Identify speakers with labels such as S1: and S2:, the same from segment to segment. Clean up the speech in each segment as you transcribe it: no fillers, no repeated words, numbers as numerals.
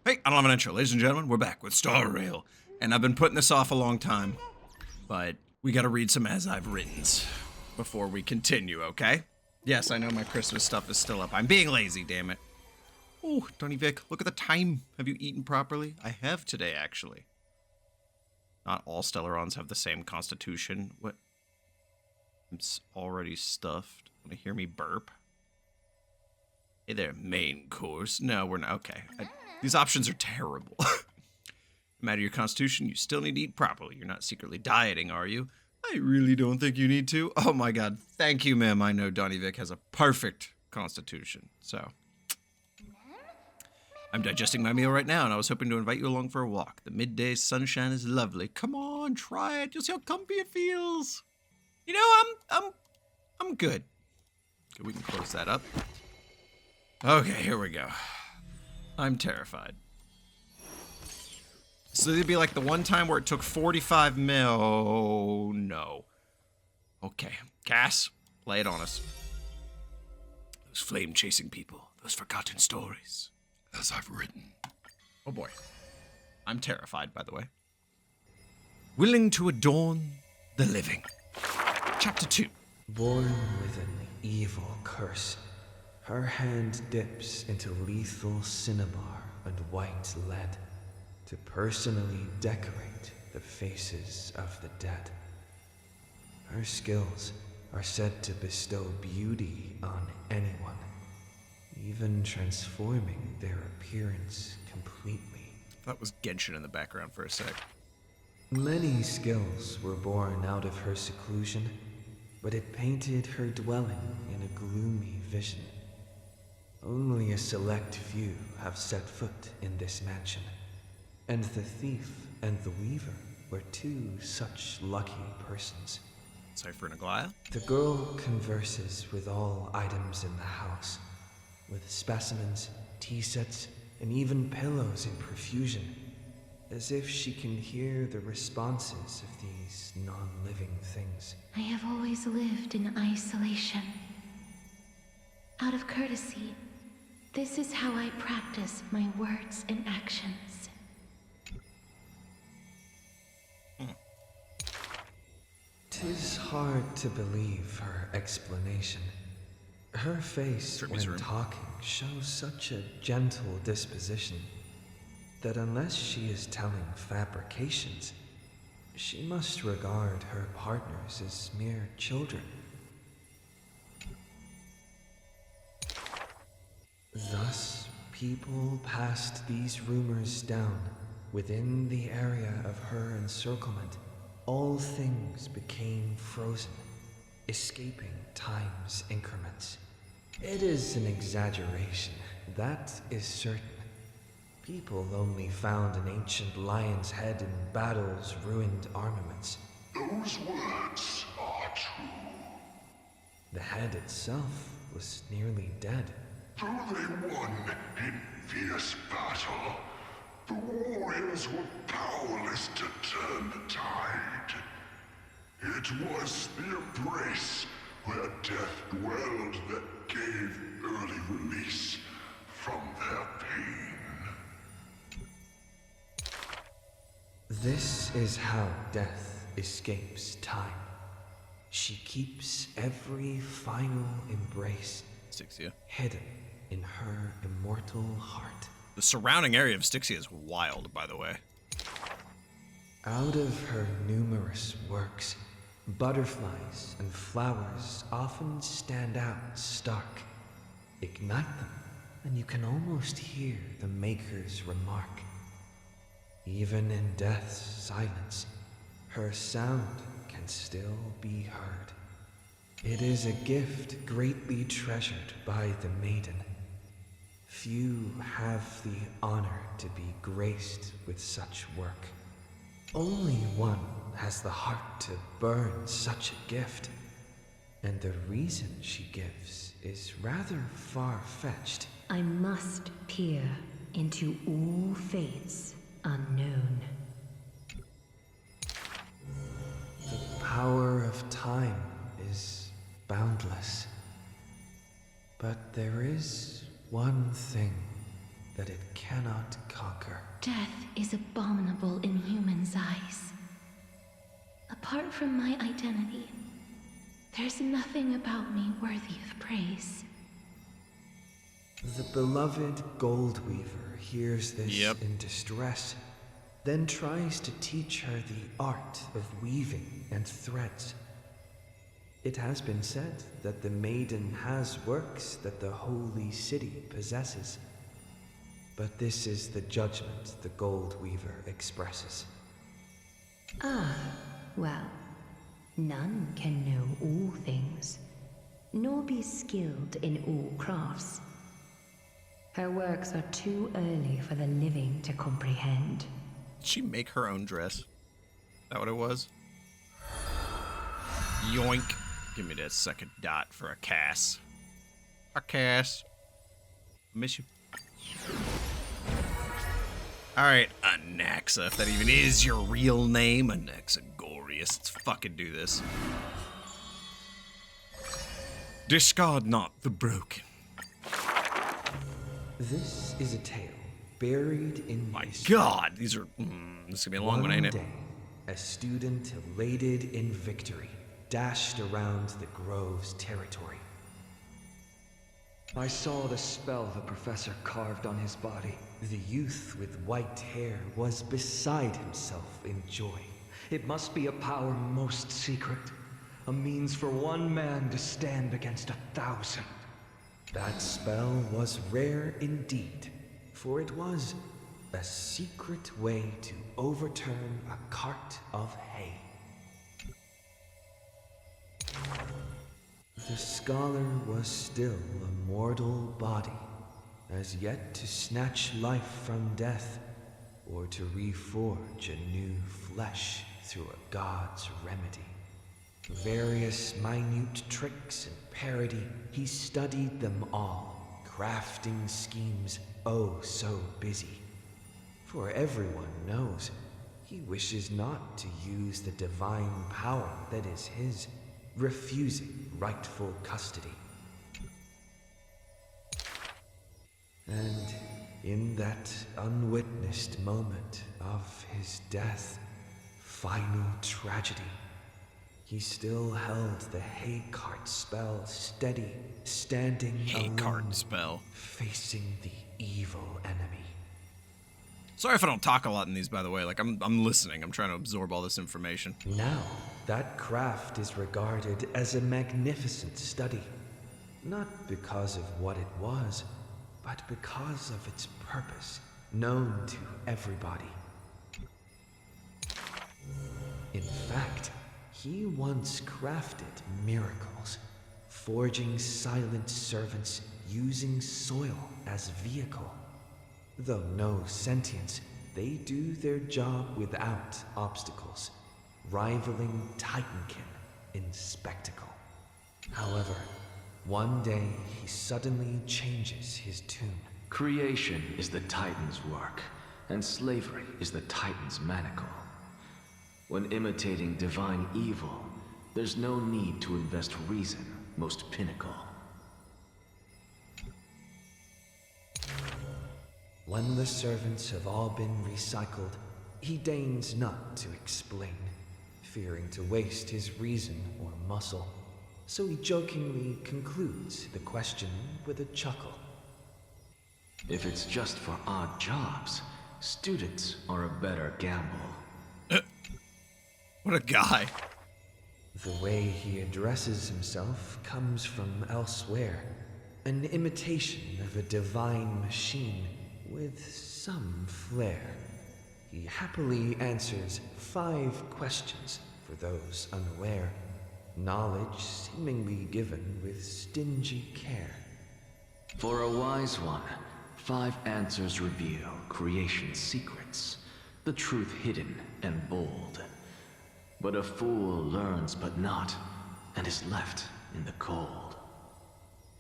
S1: Hey, I don't have an intro. Ladies and gentlemen, we're back with Starrail. And I've been putting this off a long time, but we gotta read some as I've writtens before we continue, okay? Yes, I know my Christmas stuff is still up. I'm being lazy, damn it. Oh, DonnyVick, look at the time. Have you eaten properly? I have today, actually. Not all Stellarons have the same constitution. What? I'm already stuffed. Want to hear me burp? Hey there, main course. No, we're not. Okay. These options are terrible. No matter your constitution, you still need to eat properly. You're not secretly dieting, are you? I really don't think you need to. Oh my god. Thank you, ma'am. I know DonnyVick has a perfect constitution. So, I'm digesting my meal right now, and I was hoping to invite you along for a walk. The midday sunshine is lovely. Come on, try it. You'll see how comfy it feels. You know, I'm good. Okay, we can close that up. Okay, here we go. I'm terrified. So it'd be like the one time where it took 45 mil. Oh, no. Okay, Cass, lay it on us. Those flame-chasing people, those forgotten stories.
S2: As I've written.
S1: Oh boy. I'm terrified, by the way. Willing to adorn the living. Chapter 2.
S3: Born with an evil curse, her hand dips into lethal cinnabar and white lead to personally decorate the faces of the dead. Her skills are said to bestow beauty on anyone, even transforming their appearance completely.
S1: That was Genshin in the background for a sec.
S3: Many skills were born out of her seclusion, but it painted her dwelling in a gloomy vision. Only a select few have set foot in this mansion, and the thief and the weaver were two such lucky persons.
S1: Cipher and Aglaia?
S3: The girl converses with all items in the house, with specimens, tea sets, and even pillows in profusion, as if she can hear the responses of these non-living things.
S4: I have always lived in isolation. Out of courtesy, this is how I practice my words and actions.
S3: 'Tis hard to believe her explanation. Her face when talking shows such a gentle disposition that unless she is telling fabrications, she must regard her partners as mere children. Thus, people passed these rumors down. Within the area of her encirclement, all things became frozen, escaping time's increments. It is an exaggeration, that is certain. People only found an ancient lion's head in battle's ruined armaments.
S2: Those words are true.
S3: The head itself was nearly dead.
S2: Though they won in fierce battle, the warriors were powerless to turn the tide. It was the embrace where death dwelled that gave early release from their pain.
S3: This is how death escapes time. She keeps every final embrace
S1: Styxia.
S3: hidden in her immortal heart.
S1: The surrounding area of Styxia is wild, by the way.
S3: Out of her numerous works, butterflies and flowers often stand out stark. Ignite them, and you can almost hear the maker's remark. Even in death's silence, her sound can still be heard. It is a gift greatly treasured by the maiden. Few have the honor to be graced with such work. Only one has the heart to burn such a gift, and the reason she gives is rather far-fetched.
S4: I must peer into all fates unknown.
S3: The power of time is boundless. But there is one thing that it cannot conquer.
S4: Death is abominable in humans' eyes. Apart from my identity, there's nothing about me worthy of praise.
S3: The beloved Goldweaver hears this in distress, then tries to teach her the art of weaving and threads. It has been said that the maiden has works that the holy city possesses. But this is the judgment the Goldweaver expresses.
S5: Well, none can know all things, nor be skilled in all crafts. Her works are too early for the living to comprehend.
S1: Did she make her own dress? Is that what it was? Yoink. Give me that second dot for a Cass. A Cass. Miss you. Alright, Anaxa, if that even is your real name. Anaxagorius. Let's fucking do this. Discard not the broken.
S3: This is a tale buried in
S1: My
S3: history.
S1: god, these are... this is gonna be a long one, ain't it?
S3: Day, a student elated in victory dashed around the Grove's territory.
S6: I saw the spell the professor carved on his body.
S3: The youth with white hair was beside himself in joy.
S6: It must be a power most secret. A means for one man to stand against 1,000.
S3: That spell was rare indeed, for it was a secret way to overturn a cart of hay. The scholar was still a mortal body, as yet to snatch life from death, or to reforge a new flesh through a god's remedy. Various minute tricks and parody, he studied them all, crafting schemes oh so busy. For everyone knows, he wishes not to use the divine power that is his, refusing rightful custody. And in that unwitnessed moment of his death, final tragedy, he still held the hay cart spell steady, standing
S1: Hay
S3: alone,
S1: cart spell.
S3: facing the evil enemy.
S1: Sorry if I don't talk a lot in these, by the way. Like, I'm listening. I'm trying to absorb all this information.
S3: Now, that craft is regarded as a magnificent study, not because of what it was, but because of its purpose, known to everybody. In fact, he once crafted miracles, forging silent servants using soil as vehicle. Though no sentience, they do their job without obstacles, rivaling Titankin in spectacle. However, one day he suddenly changes his tune.
S7: Creation is the Titan's work, and slavery is the Titan's manacle. When imitating divine evil, there's no need to invest reason, most pinnacle.
S3: When the servants have all been recycled, he deigns not to explain, fearing to waste his reason or muscle. So he jokingly concludes the question with a chuckle.
S7: If it's just for odd jobs, students are a better gamble.
S1: What a guy.
S3: The way he addresses himself comes from elsewhere, an imitation of a divine machine with some flair. He happily answers 5 questions for those unaware, knowledge seemingly given with stingy care.
S7: For a wise one, 5 answers reveal creation's secrets, the truth hidden and bold. But a fool learns but not, and is left in the cold.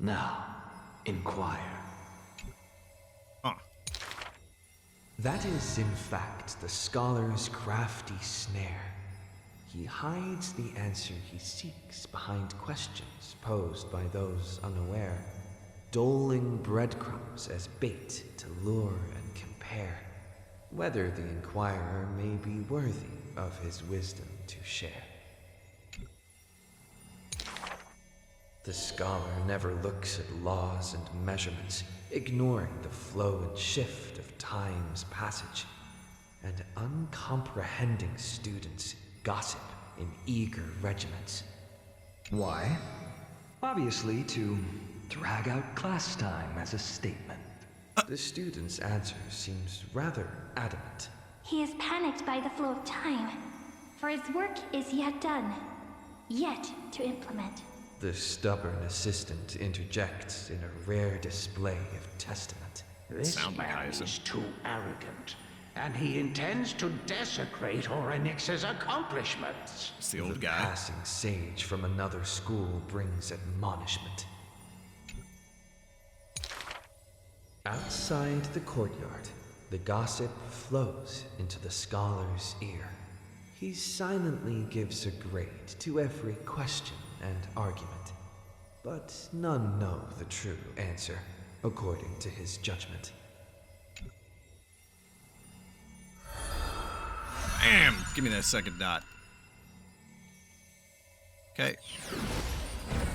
S7: Now, inquire.
S1: Huh.
S3: That is, in fact, the scholar's crafty snare. He hides the answer he seeks behind questions posed by those unaware, doling breadcrumbs as bait to lure and compare, whether the inquirer may be worthy of his wisdom to share. The scholar never looks at laws and measurements, ignoring the flow and shift of time's passage, and uncomprehending students gossip in eager regiments.
S6: Why? Obviously to drag out class time as a statement.
S3: The student's answer seems rather adamant.
S4: He is panicked by the flow of time, for his work is yet done, yet to implement.
S3: The stubborn assistant interjects in a rare display of testament.
S8: This
S1: Sound like
S8: man
S1: Hyacin.
S8: is too arrogant, and he intends to desecrate Orynyx's accomplishments.
S1: It's the old
S3: The
S1: guy.
S3: passing sage from another school brings admonishment. Outside the courtyard, the gossip flows into the scholar's ear. He silently gives a grade to every question and argument, but none know the true answer, according to his judgment.
S1: Bam! Give me that second dot. Okay.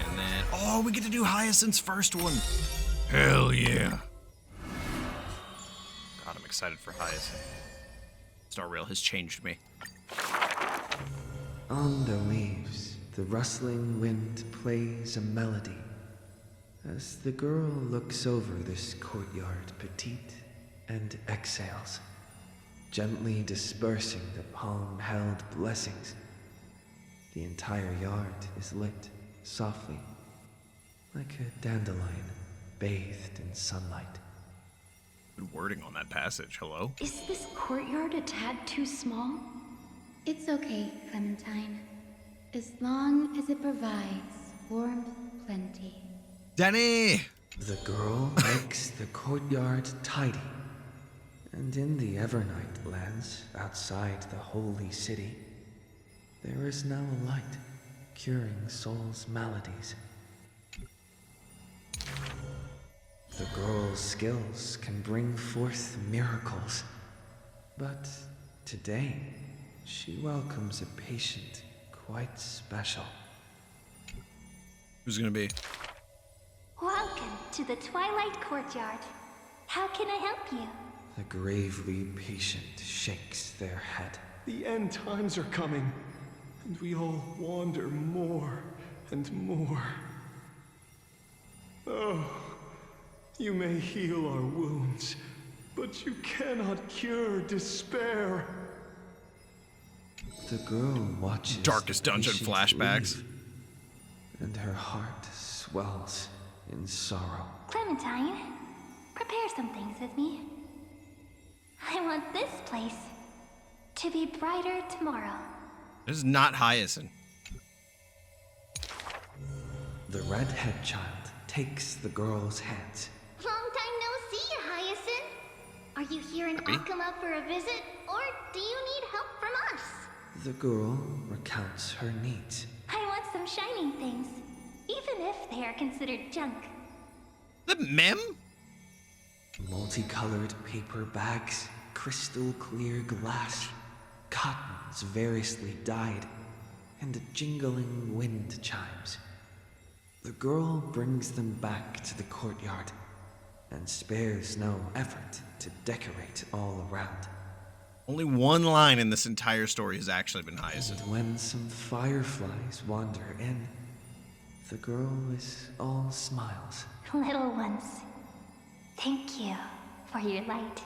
S1: And then, oh, we get to do Hyacinth's first one. Hell yeah. God, I'm excited for Hyacinth. StarRail has changed me.
S3: On the leaves, the rustling wind plays a melody as the girl looks over this courtyard petite and exhales, gently dispersing the palm-held blessings. The entire yard is lit softly, like a dandelion bathed in sunlight.
S1: Good wording on that passage. Hello?
S4: Is this courtyard a tad too small?
S9: It's okay, Clementine. As long as it provides warmth plenty.
S1: Denny!
S3: The girl makes the courtyard tidy, and in the Evernight lands outside the holy city, there is now a light curing soul's maladies. The girl's skills can bring forth miracles, but today she welcomes a patient quite special.
S1: Who's gonna be?
S4: Welcome to the Twilight Courtyard. How can I help you?
S3: The gravely patient shakes their head.
S6: The end times are coming, and we all wander more and more. Oh, you may heal our wounds, but you cannot cure despair.
S3: The girl watches
S1: Darkest
S3: the
S1: dungeon
S3: patient
S1: flashbacks.
S3: leave, and her heart swells in sorrow.
S4: Clementine, prepare some things with me. I want this place to be brighter tomorrow.
S1: This is not Hyacinth.
S3: The redhead child takes the girl's hands.
S10: Long time no see, Hyacin. Are you here in
S1: Happy?
S10: Akama for a visit, or do you need help from us?
S3: The girl recounts her needs.
S4: I want some shining things, even if they are considered junk.
S1: The mem?
S3: Multicolored paper bags, crystal clear glass, cottons variously dyed, and jingling wind chimes. The girl brings them back to the courtyard and spares no effort to decorate all around.
S1: Only one line in this entire story has actually been Hyacinth.
S3: And when some fireflies wander in, the girl is all smiles.
S4: Little ones, thank you for your light.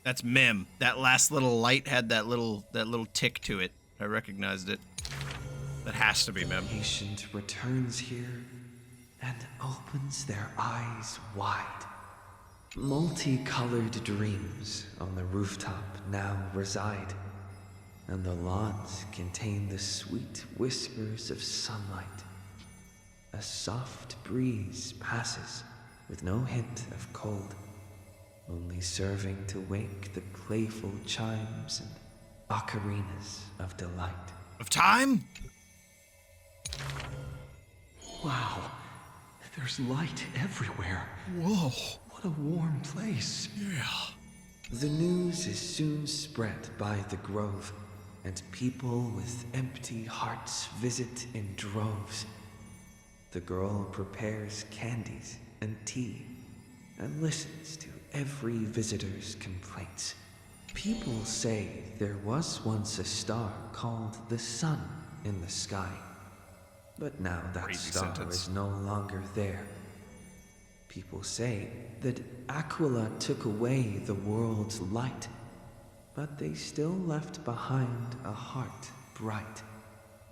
S1: That's Mem. That last little light had that little tick to it. I recognized it. That has to be Mem.
S3: Patient returns here and opens their eyes wide. Multicolored dreams on the rooftop now reside, and the lawns contain the sweet whispers of sunlight. A soft breeze passes with no hint of cold, only serving to wake the playful chimes and ocarinas of delight.
S1: Of time?
S6: Wow, There's light everywhere.
S1: Whoa.
S6: What a warm place.
S1: Yeah.
S3: The news is soon spread by the grove, and people with empty hearts visit in droves. The girl prepares candies and tea and listens to every visitor's complaints. People say there was once a star called the sun in the sky, but now that
S1: Crazy
S3: star
S1: sentence.
S3: is no longer there. People say that Aquila took away the world's light, but they still left behind a heart bright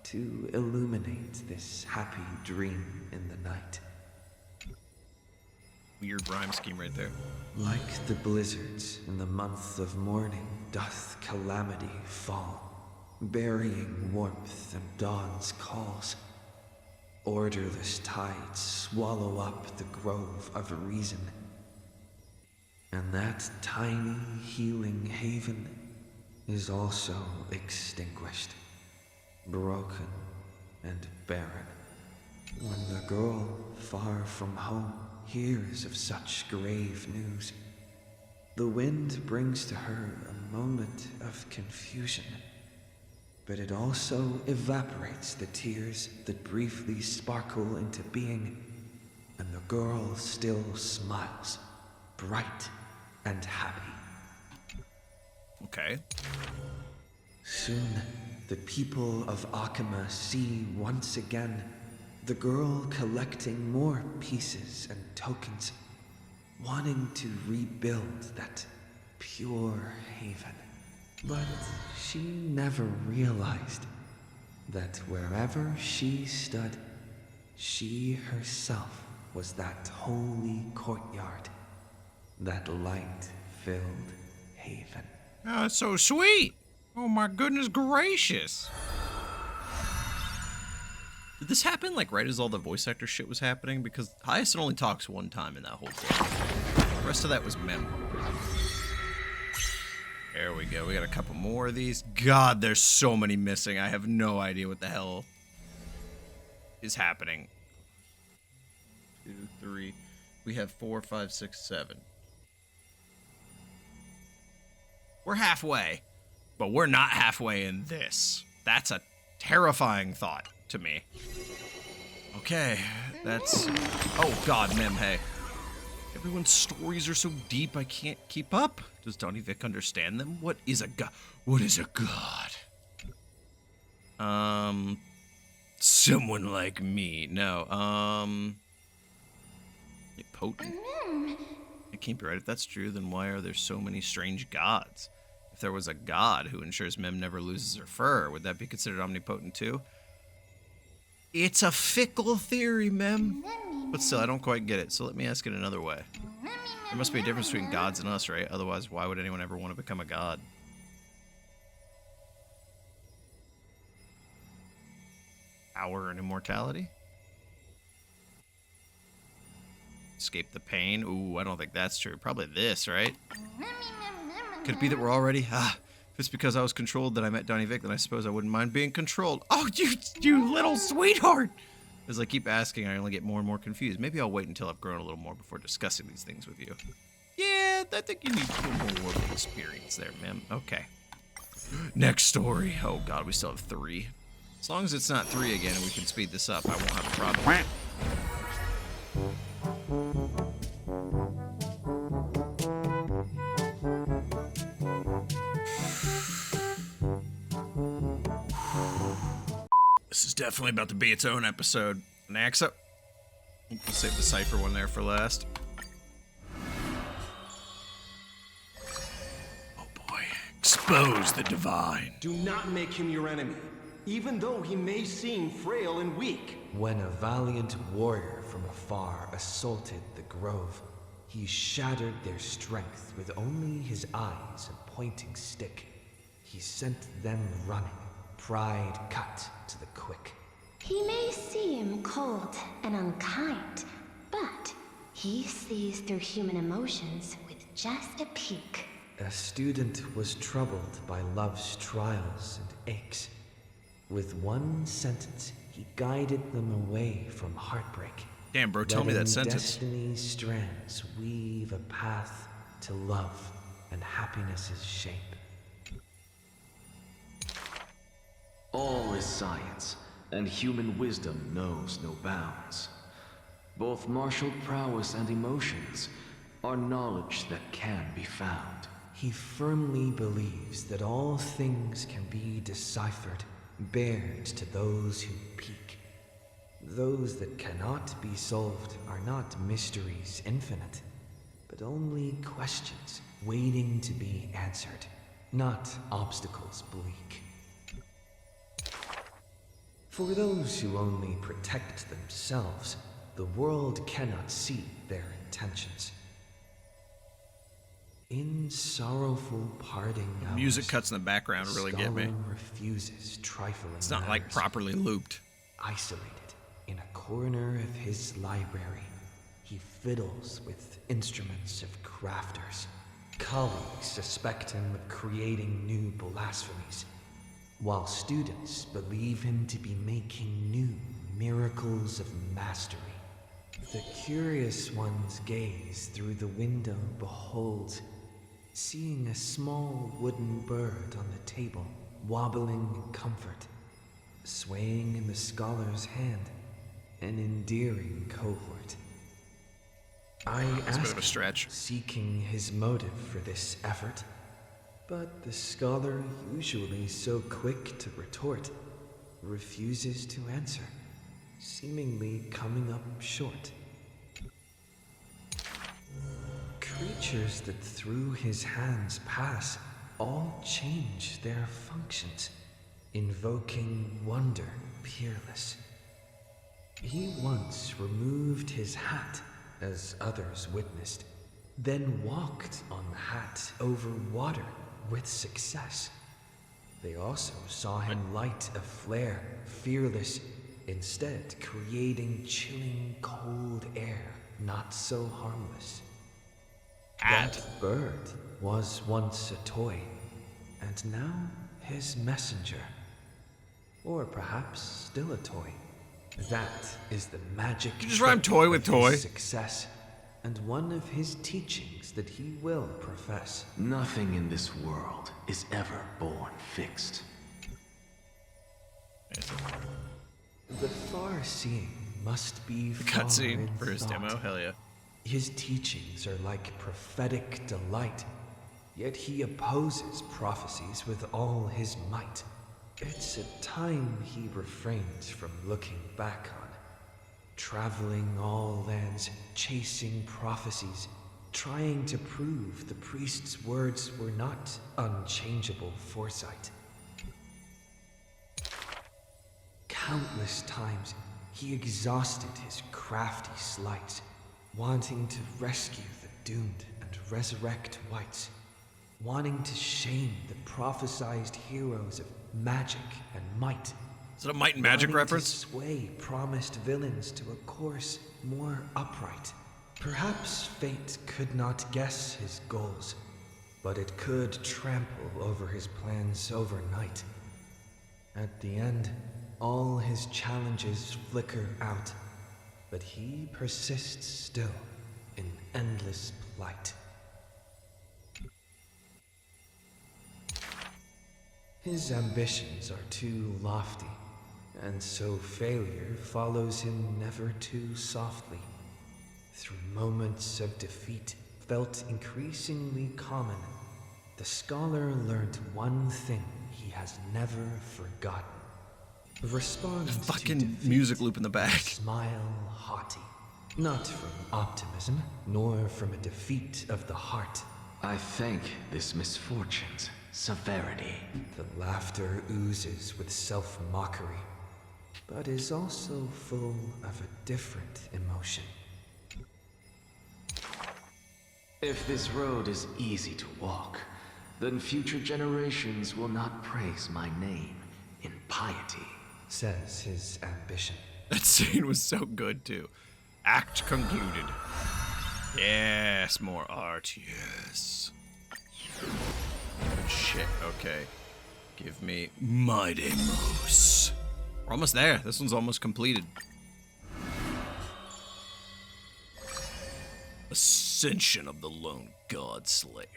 S3: to illuminate this happy dream in the night.
S1: Weird rhyme scheme right there.
S3: Like the blizzards in the month of mourning doth calamity fall, burying warmth and dawn's calls. Orderless tides swallow up the grove of reason, and that tiny healing haven is also extinguished, broken and barren. When the girl, far from home, hears of such grave news, the wind brings to her a moment of confusion, but it also evaporates the tears that briefly sparkle into being, and the girl still smiles, bright and happy.
S1: Okay.
S3: Soon, the people of Akama see once again the girl collecting more pieces and tokens, wanting to rebuild that pure haven. But she never realized that wherever she stood, she herself was that holy courtyard, that light-filled haven.
S1: Oh, it's so sweet. Oh my goodness gracious. Did this happen like right as all the voice actor shit was happening? Because Hyacine only talks one time in that whole thing. The rest of that was mem. There we go. We got a couple more of these. God, there's so many missing. I have no idea what the hell is happening. 2, 3. We have 4, 5, 6, 7. We're halfway, but we're not halfway in this. That's a terrifying thought to me. Okay, that's... Oh god, mem, hey. Everyone's stories are so deep I can't keep up. Does DonnyVick understand them? What is a god? What is a god? Someone like me. No, potent. It can't be right. If that's true, then why are there so many strange gods? If there was a god who ensures Mem never loses her fur, would that be considered omnipotent too? It's a fickle theory, Mem. But still, I don't quite get it, so let me ask it another way. There must be a difference between gods and us, right? Otherwise, why would anyone ever want to become a god? Power and immortality? Escape the pain? Ooh, I don't think that's true. Probably this, right? Could it be that we're already... if it's because I was controlled that I met DonnyVick, then I suppose I wouldn't mind being controlled. Oh, you little sweetheart! As I keep asking, I only get more and more confused. Maybe I'll wait until I've grown a little more before discussing these things with you. Yeah, I think you need a little more work experience there, ma'am. Okay. Next story. Oh, God, we still have 3. As long as it's not 3 again and we can speed this up, I won't have a problem. This is definitely about to be its own episode. Naxa. We'll save the cipher one there for last. Oh boy. Expose the divine.
S11: Do not make him your enemy, even though he may seem frail and weak.
S3: When a valiant warrior from afar assaulted the grove, he shattered their strength with only his eyes and pointing stick. He sent them running, pride cut to the quick.
S10: He may seem cold and unkind, but he sees through human emotions with just a peek.
S3: A student was troubled by love's trials and aches. With one sentence, he guided them away from heartbreak
S1: Damn, bro, tell me that
S3: Letting
S1: sentence.
S3: Destiny's strands weave a path to love and happiness's shape.
S7: All is science, and human wisdom knows no bounds. Both martial prowess and emotions are knowledge that can be found.
S3: He firmly believes that all things can be deciphered, bared to those who peek. Those that cannot be solved are not mysteries infinite, but only questions waiting to be answered, not obstacles bleak. For those who only protect themselves, the world cannot see their intentions. In sorrowful parting hours,
S1: Music cuts in the background really get me.
S3: Scholar refuses trifling
S1: It's not like
S3: matters.
S1: properly looped.
S3: Isolated in a corner of his library, he fiddles with instruments of crafters. Colleagues suspect him of creating new blasphemies, while students believe him to be making new miracles of mastery. The curious one's gaze through the window beholds, seeing a small wooden bird on the table, wobbling in comfort, swaying in the scholar's hand, an endearing cohort. I
S1: It's a bit
S3: ask
S1: of a stretch.
S3: him, seeking his motive for this effort, but the scholar, usually so quick to retort, refuses to answer, seemingly coming up short. Creatures that through his hands pass all change their functions, invoking wonder peerless. He once removed his hat, as others witnessed, then walked on the hat over water with success. They also saw him light a flare, fearless, instead creating chilling cold air, not so harmless. That bird was once a toy, and now his messenger. Or perhaps still a toy. That is the magic
S1: You just rhyme
S3: trick
S1: toy with
S3: of his
S1: toy.
S3: success, and one of his teachings that he will profess.
S7: Nothing in this world is ever born fixed.
S3: The far-seeing must be
S1: The
S3: far
S1: cutscene
S3: in
S1: for his
S3: thought.
S1: demo, hell yeah.
S3: His teachings are like prophetic delight, yet he opposes prophecies with all his might. It's a time he refrains from looking back on, traveling all lands, chasing prophecies, trying to prove the priest's words were not unchangeable foresight. Countless times he exhausted his crafty sleights, wanting to rescue the doomed and resurrect whites, wanting to shame the prophesized heroes of magic and might.
S1: Is it a Might and Magic
S3: wanting
S1: reference?
S3: To sway promised villains to a course more upright. Perhaps fate could not guess his goals, but it could trample over his plans overnight. At the end, all his challenges flicker out, but he persists still in endless plight. His ambitions are too lofty, and so failure follows him never too softly. Through moments of defeat felt increasingly common, the scholar learned one thing he has never forgotten. Respond to
S1: Fucking
S3: defeat,
S1: music loop in the back.
S3: smile haughty, not from optimism, nor from a defeat of the heart.
S7: I thank this misfortune's severity.
S3: The laughter oozes with self-mockery, but is also full of a different emotion.
S7: If this road is easy to walk, then future generations will not praise my name in piety.
S3: Says his ambition.
S1: That scene was so good too. Act concluded. Yes, more art, yes. Good shit, okay. Give me my Demised. We're almost there. This one's almost completed. Ascension of the lone godslayer.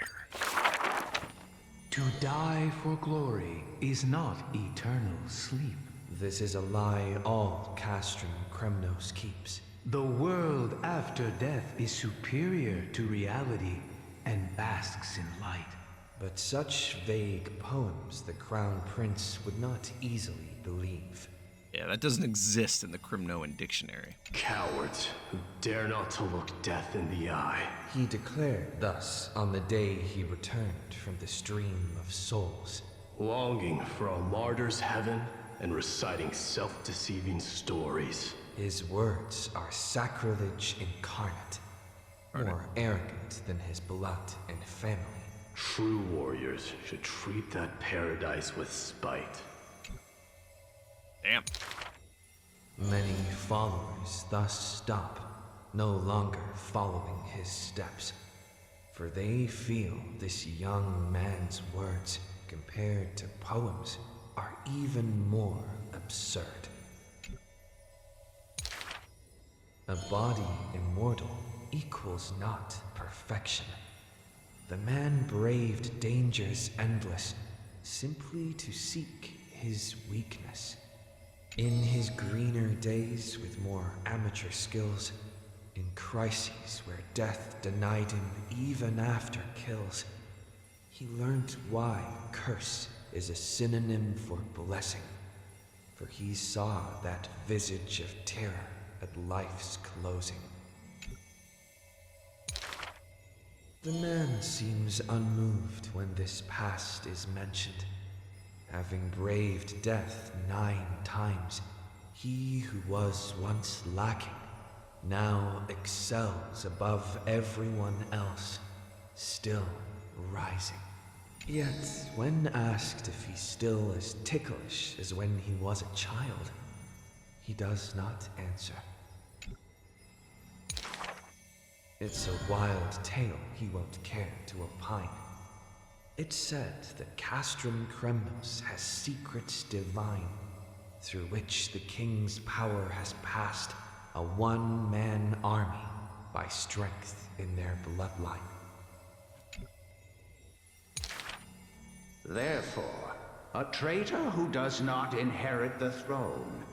S6: To die for glory is not eternal sleep.
S3: This is a lie all Castrum Kremnos keeps.
S6: The world after death is superior to reality and basks in light.
S3: But such vague poems the Crown Prince would not easily believe.
S1: Yeah, that doesn't exist in the Crimnoan dictionary.
S12: Cowards who dare not to look death in the eye.
S3: He declared thus on the day he returned from the stream of souls.
S12: Longing for a martyr's heaven and reciting self-deceiving stories.
S3: His words are sacrilege incarnate, more arrogant than his blood and family.
S12: True warriors should treat that paradise with spite.
S1: Damn.
S3: Many followers thus stop, no longer following his steps, for they feel this young man's words, compared to poems, are even more absurd. A body immortal equals not perfection. The man braved dangers endless, simply to seek his weakness. In his greener days with more amateur skills, in crises where death denied him even after kills, he learned why curse is a synonym for blessing, for he saw that visage of terror at life's closing. The man seems unmoved when this past is mentioned. Having braved death 9 times, he who was once lacking now excels above everyone else, still rising. Yet, when asked if he's still as ticklish as when he was a child, he does not answer. It's a wild tale he won't care to opine. It's said that Castrum Kremnos has secrets divine, through which the king's power has passed a one-man army by strength in their bloodline.
S8: Therefore, a traitor who does not inherit the throne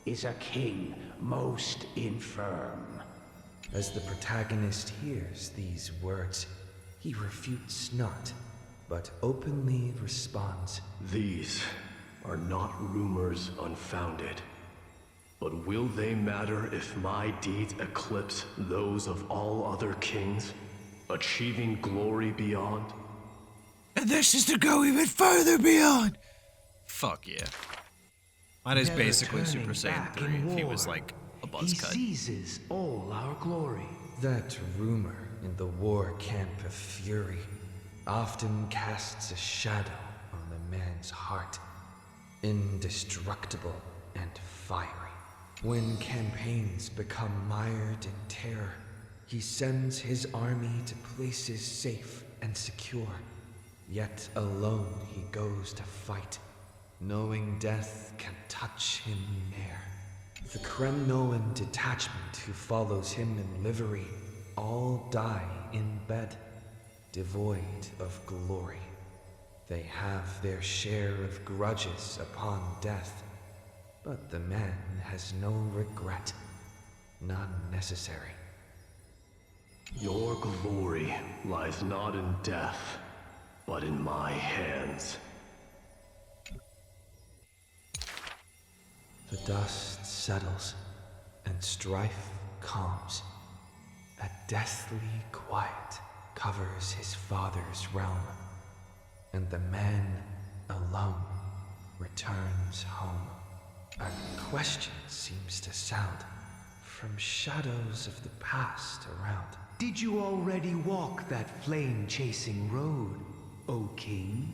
S8: is a king most infirm.
S3: As the protagonist hears these words, he refutes not, but openly responds.
S12: These are not rumors unfounded. But will they matter if my deeds eclipse those of all other kings, achieving glory beyond?
S1: And this is to go even further beyond! Fuck yeah. That is basically Super Saiyan 3 if he was like a buzz cut.
S6: He seizes all our glory.
S3: That rumor in the war camp of fury often casts a shadow on the man's heart, indestructible and fiery. When campaigns become mired in terror, he sends his army to places safe and secure. Yet alone he goes to fight, knowing death can touch him ne'er. The Kremnoan detachment who follows him in livery all die in bed, devoid of glory. They have their share of grudges upon death, but the man has no regret, none necessary.
S12: Your glory lies not in death, but in my hands.
S3: The dust settles, and strife calms. A deathly quiet covers his father's realm, and the man alone returns home. A question seems to sound from shadows of the past around.
S6: Did you already walk that flame-chasing road, O king?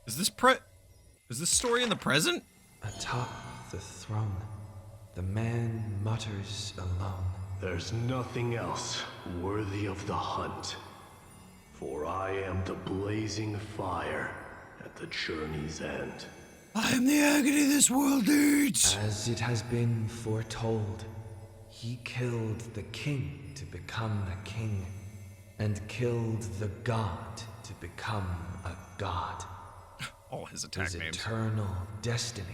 S1: Is this story in the present?
S3: Atop the throne, the man mutters alone.
S12: There's nothing else worthy of the hunt, for I am the blazing fire at the journey's end.
S1: I am the agony this world needs.
S3: As it has been foretold, he killed the king to become a king, and killed the god to become a god.
S1: All his attack
S3: His
S1: names.
S3: eternal destiny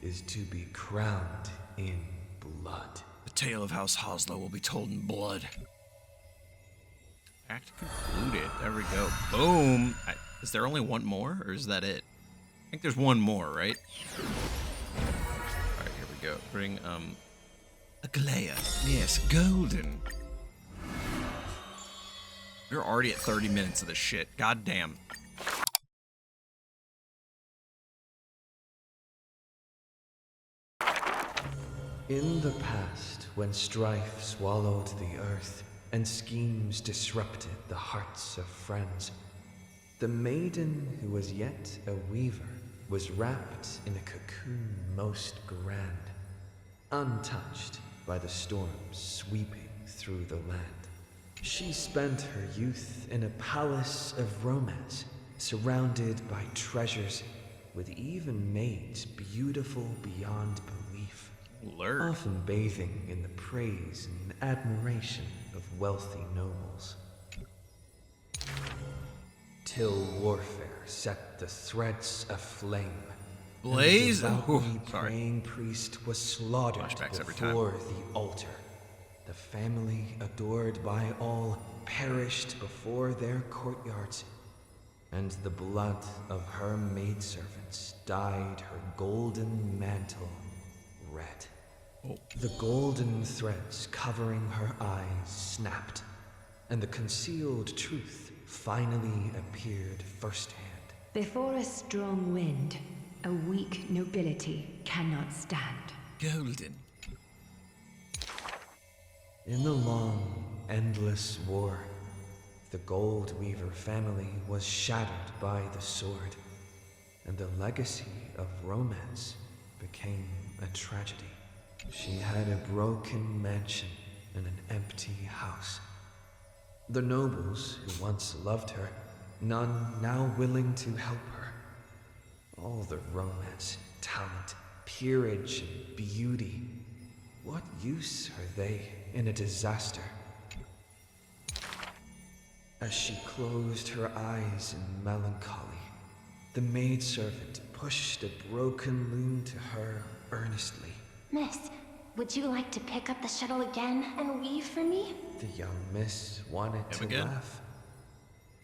S3: is to be crowned in blood.
S1: The tale of House Hoslow will be told in blood. Act concluded. There we go. Boom. Is there only one more, or is that it? I think there's one more, right? Alright, here we go. Bring, a glayer. Yes, golden. We're already at 30 minutes of this shit. God damn.
S3: In the past, when strife swallowed the earth and schemes disrupted the hearts of friends, the maiden who was yet a weaver was wrapped in a cocoon most grand, untouched by the storms sweeping through the land. She spent her youth in a palace of romance, surrounded by treasures, with even maids beautiful beyond belief, often bathing in the praise and admiration of wealthy nobles. Till warfare set the threads aflame.
S1: Blaze?
S3: And the devoutly praying priest was slaughtered
S1: Flashbacks every time.
S3: before the altar. The family, adored by all, perished before their courtyards, and the blood of her maidservants dyed her golden mantle red. The golden threads covering her eyes snapped, and the concealed truth finally appeared firsthand.
S5: Before a strong wind, a weak nobility cannot stand.
S1: Golden.
S3: In the long, endless war, the Gold Weaver family was shattered by the sword, and the legacy of romance became a tragedy. She had a broken mansion and an empty house. The nobles who once loved her, none now willing to help her. All the romance, talent, peerage, and beauty, what use are they in a disaster? As she closed her eyes in melancholy, the maidservant pushed a broken loom to her earnestly.
S10: Miss, would you like to pick up the shuttle again and weave for me?
S3: The young miss wanted to laugh,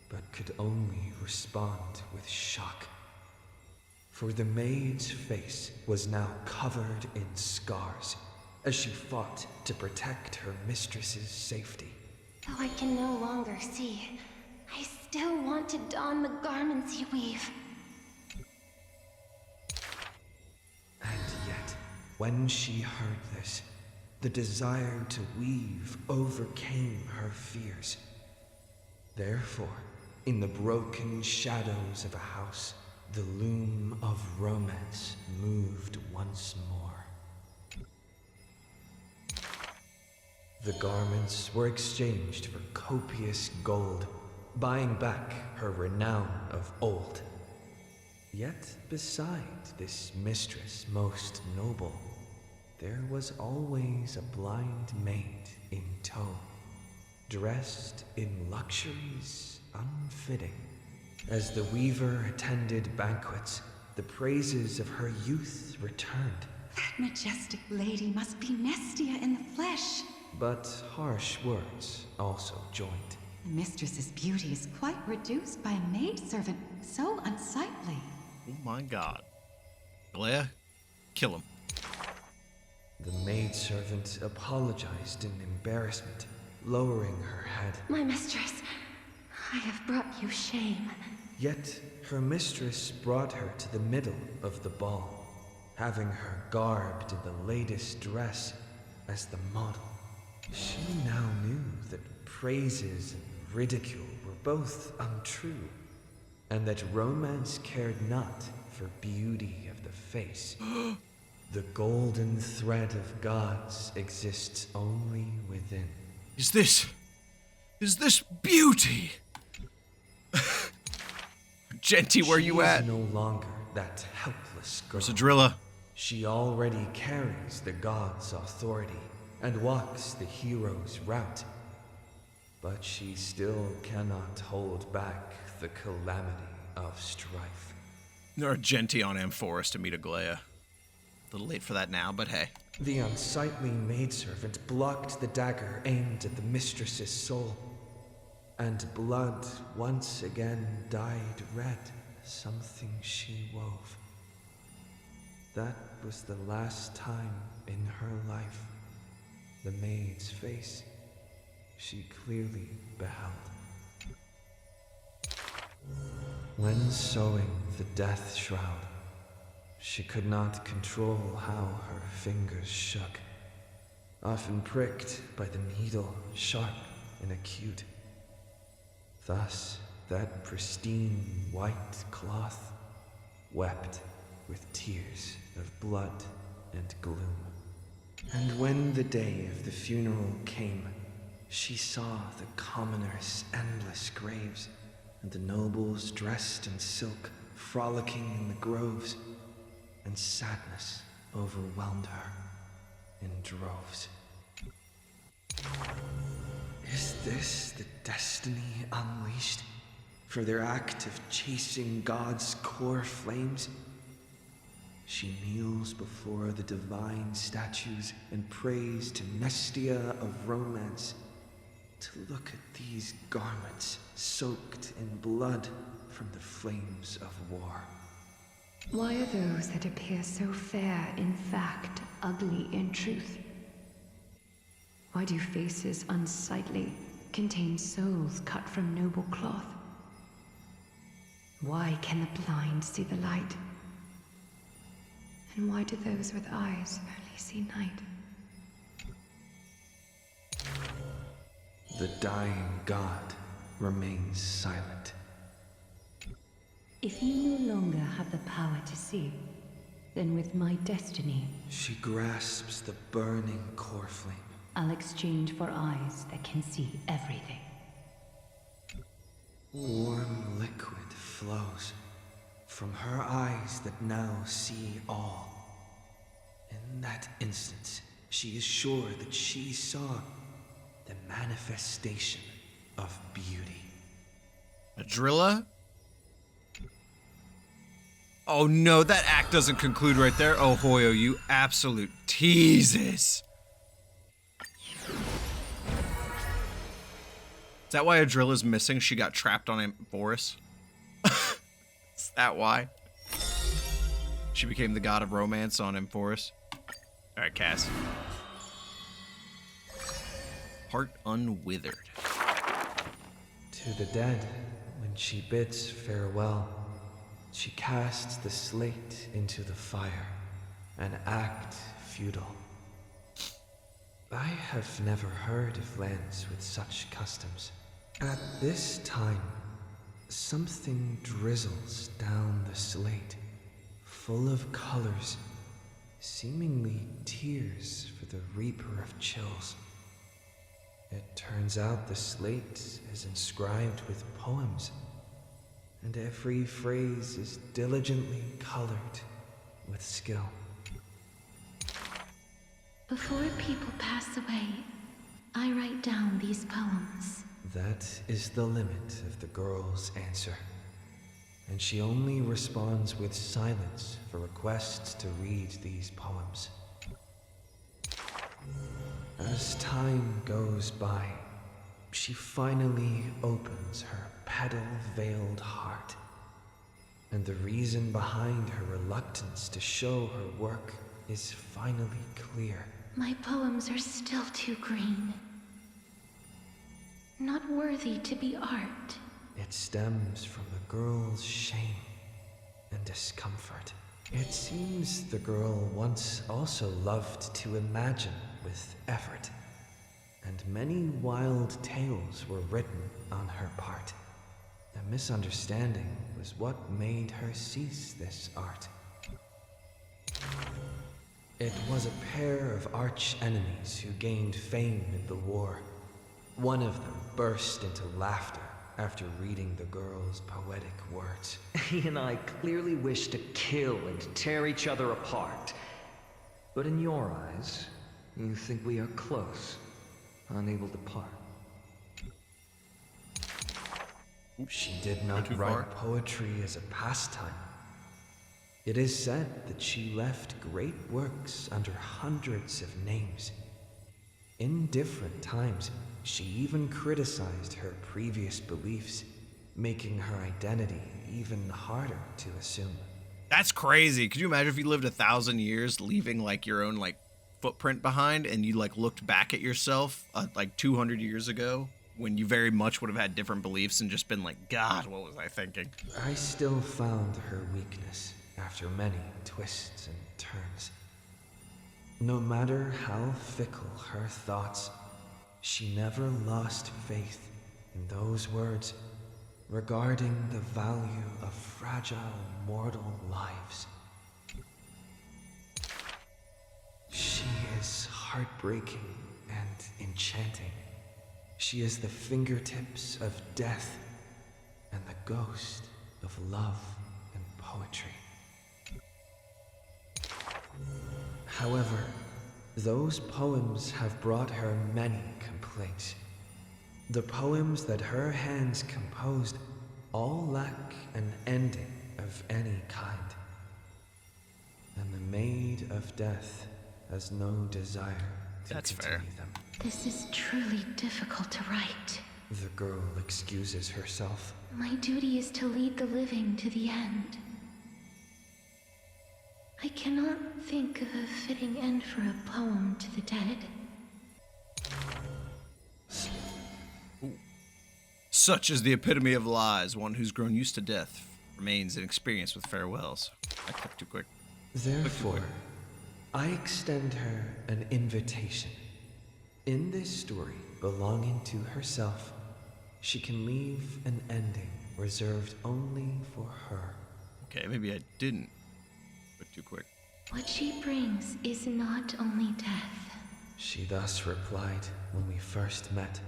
S3: but could only respond with shock. For the maid's face was now covered in scars, as she fought to protect her mistress's safety.
S10: Though I can no longer see, I still want to don the garments you weave.
S3: And yet, when she heard this, the desire to weave overcame her fears. Therefore, in the broken shadows of a house, the loom of romance moved once more. The garments were exchanged for copious gold, buying back her renown of old. Yet beside this mistress most noble, there was always a blind maid in tow, dressed in luxuries unfitting. As the weaver attended banquets, the praises of her youth returned.
S13: That majestic lady must be Nestia in the flesh.
S3: But harsh words also joined.
S13: The mistress's beauty is quite reduced by a maidservant so unsightly.
S1: Oh my god. Glea, kill him.
S3: The maidservant apologized in embarrassment, lowering her head.
S10: My mistress, I have brought you shame.
S3: Yet her mistress brought her to the middle of the ball, having her garbed in the latest dress as the model. She now knew that praises and ridicule were both untrue, and that romance cared not for beauty of the face. The golden thread of gods exists only within.
S1: Is this beauty? Genty, where you at?
S3: She is no longer that helpless girl.
S1: Where's Adrilla?
S3: She already carries the gods' authority, and walks the hero's route. But she still cannot hold back the calamity of strife.
S1: There are Genti on Amphoris to meet Aglaya. A little late for that now, but hey.
S3: The unsightly maidservant blocked the dagger aimed at the mistress's soul, and blood once again dyed red something she wove. That was the last time in her life the maid's face she clearly beheld. When sewing the death shroud, she could not control how her fingers shook, often pricked by the needle, sharp and acute. Thus, that pristine white cloth wept with tears of blood and gloom. And when the day of the funeral came, she saw the commoners' endless graves, and the nobles dressed in silk, frolicking in the groves, and sadness overwhelmed her in droves. Is this the destiny unleashed for their act of chasing God's core flames? She kneels before the divine statues and prays to Nestia of romance to look at these garments soaked in blood from the flames of war.
S5: Why are those that appear so fair in fact ugly in truth? Why do faces unsightly contain souls cut from noble cloth? Why can the blind see the light? And why do those with eyes only see night?
S3: The dying god remains silent.
S5: If you no longer have the power to see, then with my destiny,
S3: She grasps the burning core flame.
S5: I'll exchange for eyes that can see everything.
S3: Warm liquid flows from her eyes that now see all. In that instant, she is sure that she saw the manifestation of beauty.
S1: Adrilla? Oh no, that act doesn't conclude right there. Oh, Hoyo, you absolute teases. Is that why Adrilla's missing? She got trapped on Amphoris? Is that why? She became the god of romance on Amphoris? Alright, Cass. Heart unwithered.
S3: To the dead, when she bids farewell, she casts the slate into the fire, an act futile. I have never heard of lands with such customs. At this time, something drizzles down the slate, full of colors, seemingly tears for the Reaper of Chills. It turns out the slate is inscribed with poems, and every phrase is diligently colored with skill.
S4: Before people pass away, I write down these poems.
S3: That is the limit of the girl's answer, and she only responds with silence for requests to read these poems. As time goes by, she finally opens her petal-veiled heart, and the reason behind her reluctance to show her work is finally clear.
S4: My poems are still too green. Not worthy to be art.
S3: It stems from the girl's shame and discomfort. It seems the girl once also loved to imagine with effort, and many wild tales were written on her part. A misunderstanding was what made her cease this art. It was a pair of arch-enemies who gained fame in the war. One of them burst into laughter after reading the girl's poetic words.
S6: He and I clearly wish to kill and tear each other apart. But in your eyes,
S3: You think we are close, unable to part. She did not write poetry as a pastime. It is said that she left great works under hundreds of names. In different times, she even criticized her previous beliefs, making her identity even harder to assume.
S1: That's crazy. Could you imagine if you lived 1,000 years, leaving like your own like footprint behind, and you like looked back at yourself like 200 years ago, when you very much would have had different beliefs and just been like, God, what was I thinking?
S3: I still found her weakness after many twists and turns. No matter how fickle her thoughts, she never lost faith in those words regarding the value of fragile mortal lives. She is heartbreaking and enchanting. She is the fingertips of death and the ghost of love and poetry. However, those poems have brought her many complaints. The poems that her hands composed all lack an ending of any kind. And the Maid of Death has no desire to continue them.
S4: This is truly difficult to write.
S3: The girl excuses herself.
S4: My duty is to lead the living to the end. I cannot think of a fitting end for a poem to the dead.
S1: Such is the epitome of lies. One who's grown used to death remains inexperienced with farewells. I clicked too quick.
S3: Therefore, I extend her an invitation. In this story belonging to herself, she can leave an ending reserved only for her.
S1: Okay, maybe I didn't. But too quick.
S4: What she brings is not only death.
S3: She thus replied when we first met.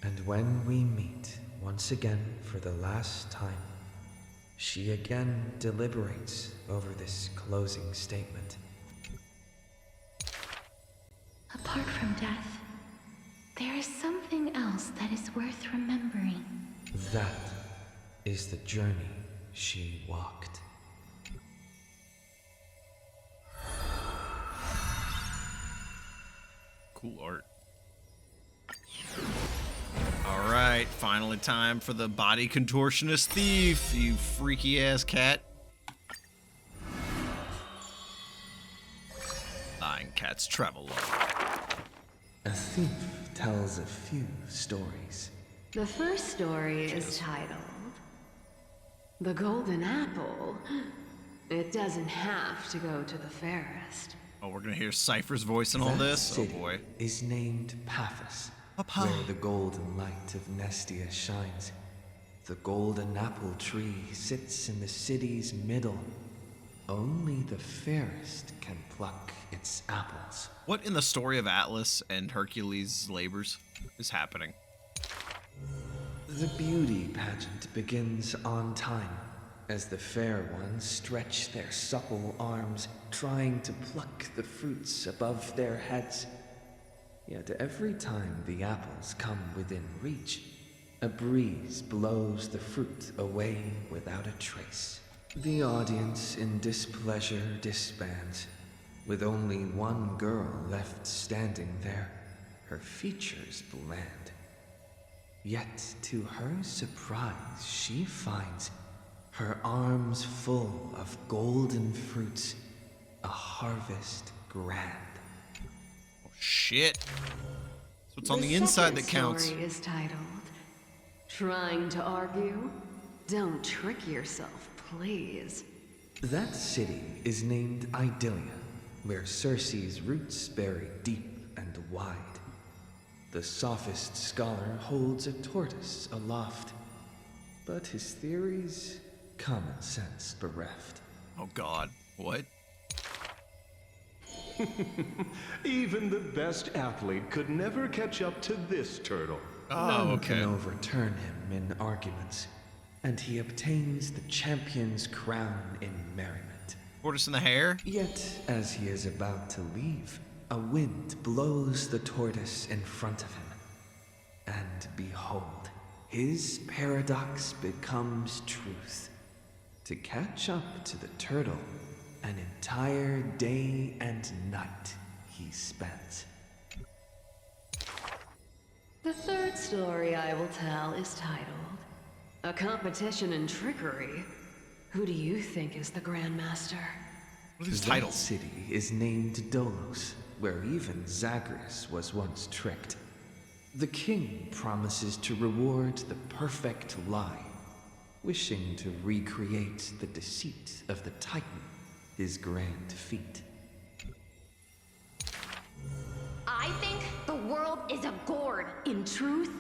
S3: And when we meet once again for the last time, she again deliberates over this closing statement.
S4: Apart from death, there is something else that is worth remembering.
S3: That is the journey she walked.
S1: Cool art. Alright, finally time for the body contortionist thief, you freaky ass cat. Lying cats travel log.
S3: A thief tells a few stories.
S5: The first story is titled The Golden Apple. It doesn't have to go to the fairest.
S1: Oh, we're gonna hear Cypher's voice in all
S3: That
S1: this?
S3: city
S1: Oh boy.
S3: is named Paphos, where the golden light of Nestia shines. The golden apple tree sits in the city's middle. Only the fairest can pluck its apples.
S1: What in the story of Atlas and Hercules' labors is happening?
S3: The beauty pageant begins on time, as the fair ones stretch their supple arms, trying to pluck the fruits above their heads. Yet every time the apples come within reach, a breeze blows the fruit away without a trace. The audience in displeasure disbands, with only one girl left standing there, her features bland. Yet to her surprise, she finds her arms full of golden fruits, a harvest grand.
S1: Oh shit. So it's on the inside that counts.
S5: The story is titled Trying to Argue? Don't trick yourself, please.
S3: That city is named Idylia, where Circe's roots bury deep and wide. The sophist scholar holds a tortoise aloft, but his theories, common sense bereft.
S1: Oh god, what?
S11: Even the best athlete could never catch up to this turtle.
S3: None can overturn him in arguments, and he obtains the champion's crown in merriment.
S1: Tortoise in the hair?
S3: Yet, as he is about to leave, a wind blows the tortoise in front of him. And behold, his paradox becomes truth. To catch up to the turtle, an entire day and night he spent.
S5: The third story I will tell is titled, A Competition in Trickery. Who do you think is the Grandmaster?
S1: What are these
S3: That
S1: titles?
S3: city is named Dolos, where even Zagreus was once tricked. The king promises to reward the perfect lie, wishing to recreate the deceit of the Titan, his grand feat.
S10: I think the world is a gourd.
S5: In truth,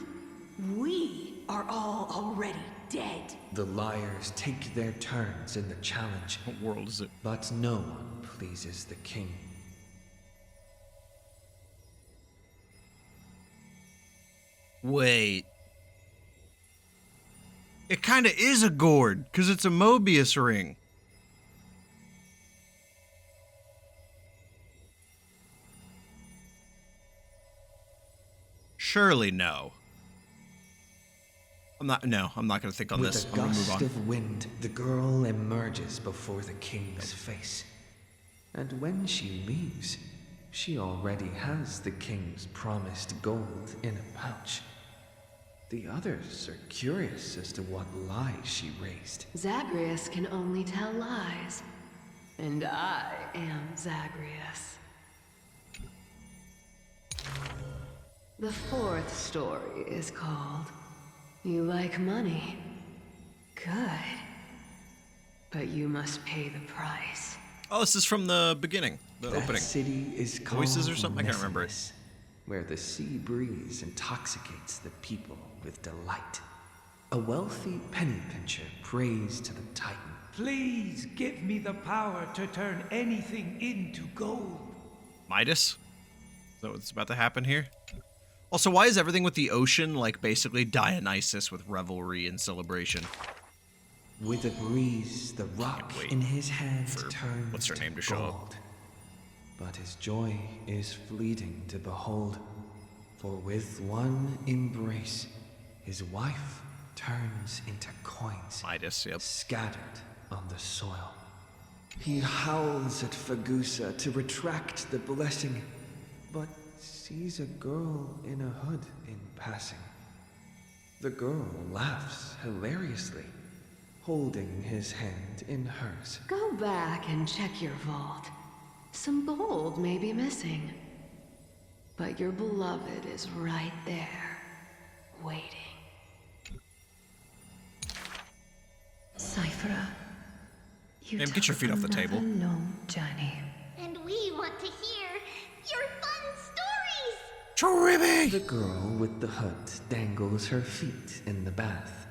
S5: we are all already dead.
S3: The liars take their turns in the challenge.
S1: What world is it?
S3: But no one pleases the king.
S1: Wait. It kinda is a gourd, because it's a Mobius ring. Surely no. I'm not gonna think on this.
S3: With
S1: I'm
S3: a
S1: gonna move
S3: gust
S1: on.
S3: of wind, the girl emerges before the king's face. And when she leaves, she already has the king's promised gold in a pouch. The others are curious as to what lies she raised.
S5: Zagreus can only tell lies. And I am Zagreus. The fourth story is called, You Like Money. Good. But you must pay the price.
S1: Oh, this is from the beginning, the
S3: That
S1: opening.
S3: city is called
S1: Voices or something? I can't remember it.
S3: Demised, where the sea breeze intoxicates the people with delight. A wealthy penny pincher prays to the Titan.
S8: Please give me the power to turn anything into gold.
S1: Midas? Is that what's about to happen here? Also, why is everything with the ocean like basically Dionysus with revelry and celebration?
S3: With a breeze, the rock
S1: wait
S3: in his hand
S1: for
S3: turns
S1: what's her
S3: to
S1: name to show up.
S3: gold. But his joy is fleeting to behold, for with one embrace, his wife turns into coins,
S1: Midas, yep.
S3: scattered on the soil. He howls at Fagusa to retract the blessing, but sees a girl in a hood in passing. The girl laughs hilariously, holding his hand in hers.
S5: Go back and check your vault. Some gold may be missing. But your beloved is right there, waiting.
S4: Cipher, you
S1: Ma'am, get your feet off the table.
S4: another long journey.
S10: And we want to hear your fun stories!
S1: Trippy!
S3: The girl with the hood dangles her feet in the bath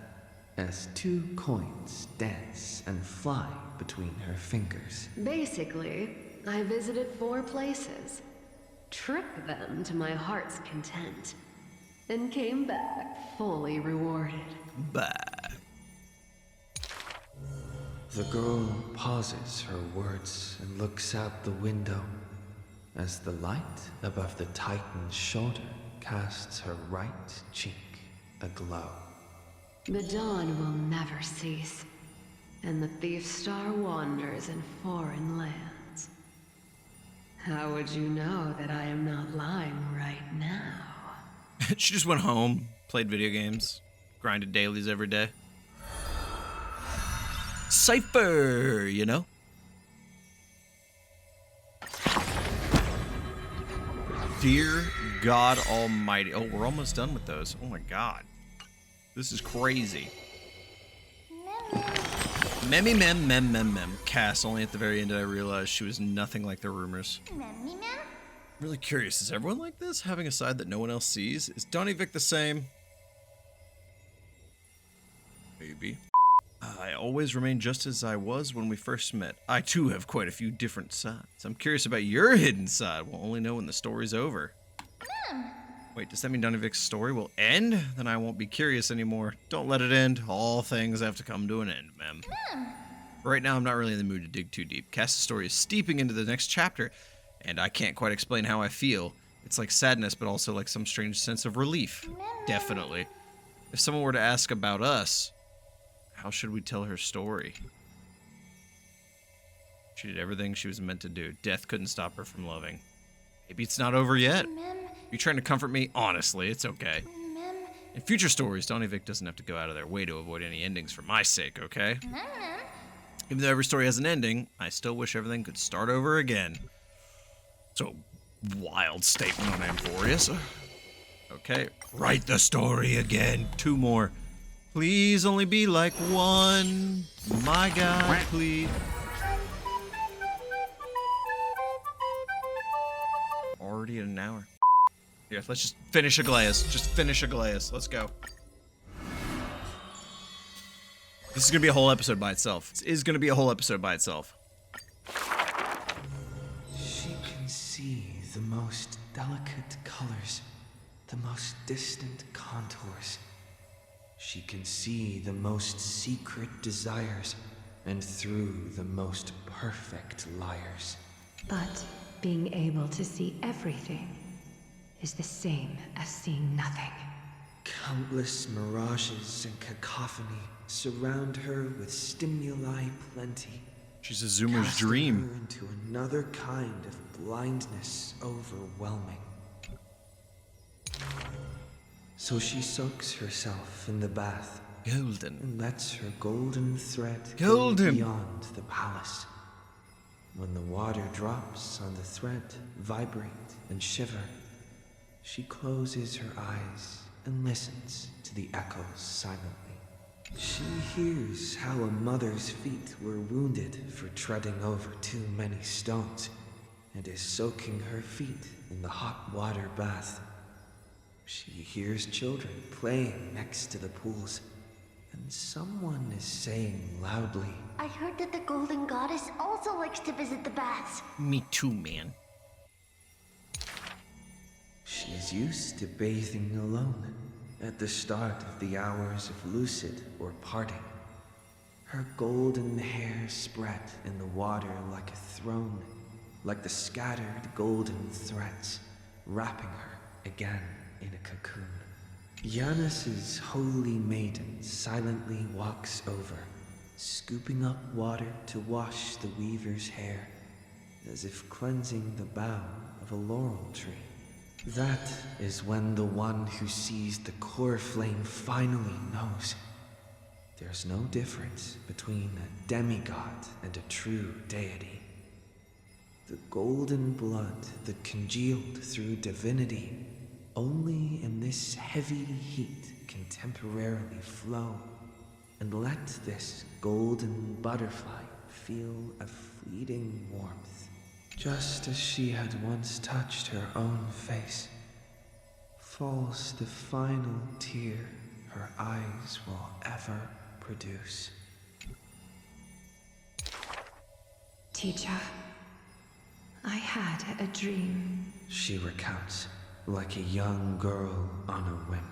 S3: as 2 coins dance and fly between her fingers.
S5: Basically, I visited 4 places, tricked them to my heart's content, and came back fully rewarded.
S1: Bah.
S3: The girl pauses her words and looks out the window as the light above the Titan's shoulder casts her right cheek aglow.
S5: The dawn will never cease, and the thief star wanders in foreign lands. How would you know that I am not lying right now?
S1: She just went home, played video games, grinded dailies every day. Cipher, you know? Dear God Almighty. Oh, we're almost done with those. Oh my God. This is crazy. Memmy mem mem mem mem. Cass, only at the very end did I realize she was nothing like the rumors. Really curious, is everyone like this? Having a side that no one else sees? Is DonnyVick the same? Maybe. I always remain just as I was when we first met. I too have quite a few different sides. I'm curious about your hidden side. We'll only know when the story's over. Wait, does that mean DonnyVick's story will end? Then I won't be curious anymore. Don't let it end. All things have to come to an end, ma'am. Right now, I'm not really in the mood to dig too deep. Cass's story is steeping into the next chapter, And I can't quite explain how I feel. It's like sadness, but also like some strange sense of relief. Definitely. If someone were to ask about us, how should we tell her story? She did everything she was meant to do. Death couldn't stop her from loving. Maybe it's not over yet. You trying to comfort me? Honestly, it's okay. In future stories, DonnyVick doesn't have to go out of their way to avoid any endings for my sake, okay? Even though every story has an ending, I still wish everything could start over again. So, wild statement on Amphorius. Okay, write the story again. 2 more. Please only be like 1. My God, please. Already at an hour. Here, let's just finish Aglaeus. Just finish Aglaeus. Let's go. This is gonna be a whole episode by itself. This is gonna be a whole episode by itself.
S3: She can see the most delicate colors, the most distant contours. She can see the most secret desires, and through the most perfect liars.
S5: But being able to see everything is the same as seeing nothing.
S3: Countless mirages and cacophony surround her with stimuli plenty.
S1: She's a zoomer's
S3: casting
S1: dream.
S3: her into another kind of blindness overwhelming. So she soaks herself in the bath.
S1: Golden.
S3: And lets her golden thread
S1: Golden.
S3: go beyond the palace. When the water drops on the thread, vibrate and shiver, she closes her eyes and listens to the echoes silently. She hears how a mother's feet were wounded for treading over too many stones, and is soaking her feet in the hot water bath. She hears children playing next to the pools, and someone is saying loudly,
S10: I heard that the Golden Goddess also likes to visit the baths.
S1: Me too, man.
S3: She's used to bathing alone at the start of the hours of lucid or parting. Her golden hair spread in the water like a throne, like the scattered golden threads, wrapping her again in a cocoon. Janus's holy maiden silently walks over, scooping up water to wash the weaver's hair, as if cleansing the bough of a laurel tree. That is when the one who sees the core flame finally knows. There's no difference between a demigod and a true deity. The golden blood that congealed through divinity only in this heavy heat can temporarily flow, and let this golden butterfly feel a fleeting warmth, just as she had once touched her own face. Falls the final tear her eyes will ever produce.
S5: Teacher, I had a dream.
S3: She recounts, like a young girl on a whim.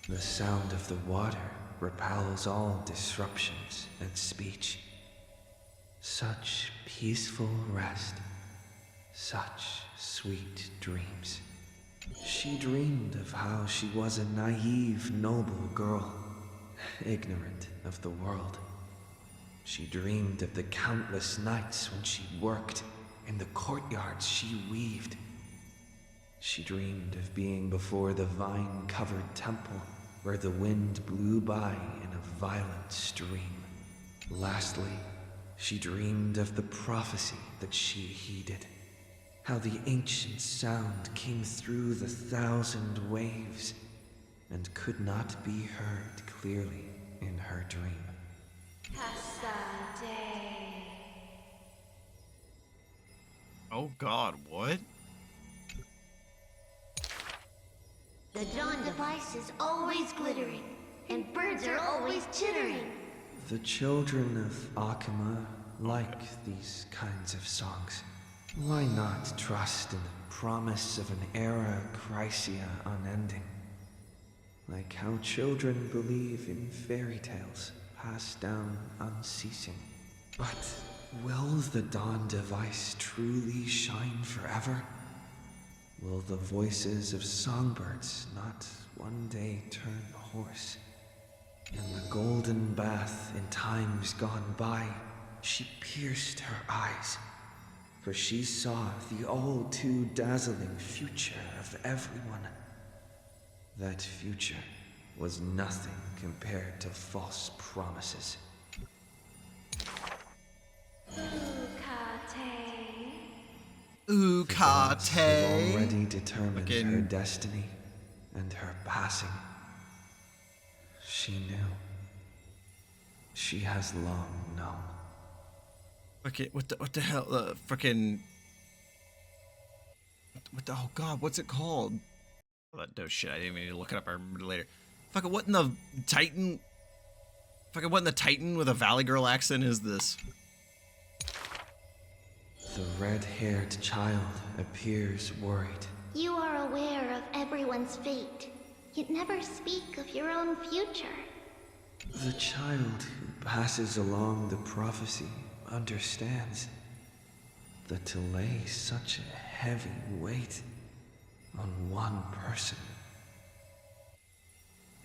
S3: The sound of the water repels all disruptions and speech. Such peaceful rest, such sweet dreams. She dreamed of how she was a naive, noble girl, ignorant of the world. She dreamed of the countless nights when she worked, in the courtyards she weaved. She dreamed of being before the vine-covered temple, where the wind blew by in a violent stream. Lastly, she dreamed of the prophecy that she heeded, how the ancient sound came through the 1,000 waves, and could not be heard clearly in her dream.
S1: Oh God, what?
S10: The dawn device is always glittering, and birds are always chittering.
S3: The children of Akima like these kinds of songs. Why not trust in the promise of an era Chrysia unending? Like how children believe in fairy tales passed down unceasing. But Will the dawn device truly shine forever? Will the voices of songbirds not one day turn hoarse? In the golden bath in times gone by, she pierced her eyes, for she saw the all too dazzling future of everyone. That future was nothing compared to false promises.
S1: Ukate.
S3: Have already determined her destiny and her passing. She knew. She has long known.
S1: Okay, what the hell? Freaking. Oh god, what's it called? Oh shit, I didn't even need to look it up. I remember later. Fucking what in the Titan? Fucking what in the Titan with a Valley Girl accent is this?
S3: The red-haired child appears worried.
S10: You are aware of everyone's fate, yet never speak of your own future.
S3: The child who passes along the prophecy understands that to lay such a heavy weight on one person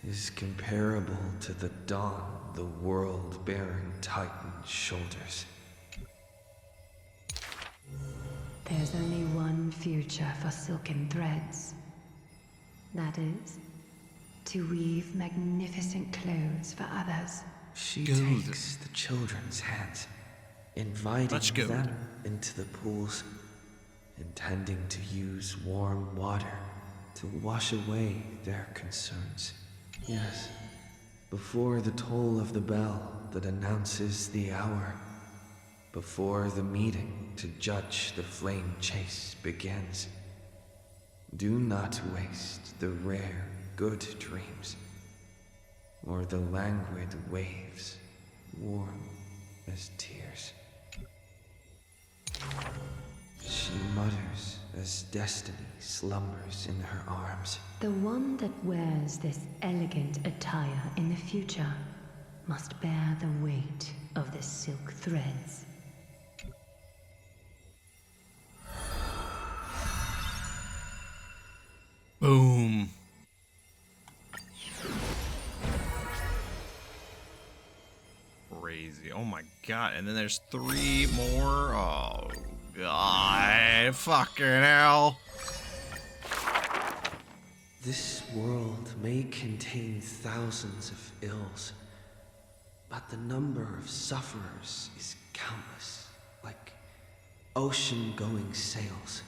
S3: is comparable to the dawn the world bearing Titan's shoulders.
S5: There's only one future for silken threads. That is, to weave magnificent clothes for others.
S3: She takes the children's hands, inviting them into the pools, intending to use warm water to wash away their concerns. Yes, before the toll of the bell that announces the hour, before the meeting to judge the flame chase begins. Do not waste the rare good dreams, or the languid waves, warm as tears. She mutters as destiny slumbers in her arms.
S5: The one that wears this elegant attire in the future must bear the weight of the silk threads.
S1: Boom. Crazy. Oh my god. And then there's 3 more. Oh god. Fucking hell.
S3: This world may contain thousands of ills, but the number of sufferers is countless, like ocean-going sails.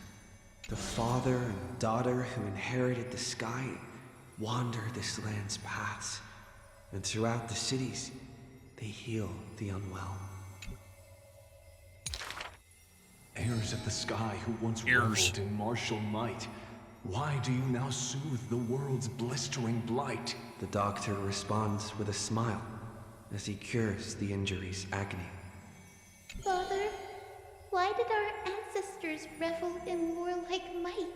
S3: The father and daughter who inherited the sky wander this land's paths, and throughout the cities, they heal the unwell.
S11: Heirs of the sky who once reveled in martial might, why do you now soothe the world's blistering blight?
S3: The doctor responds with a smile as he cures the injury's agony.
S9: Father, why did our ancestors revel in warlike might?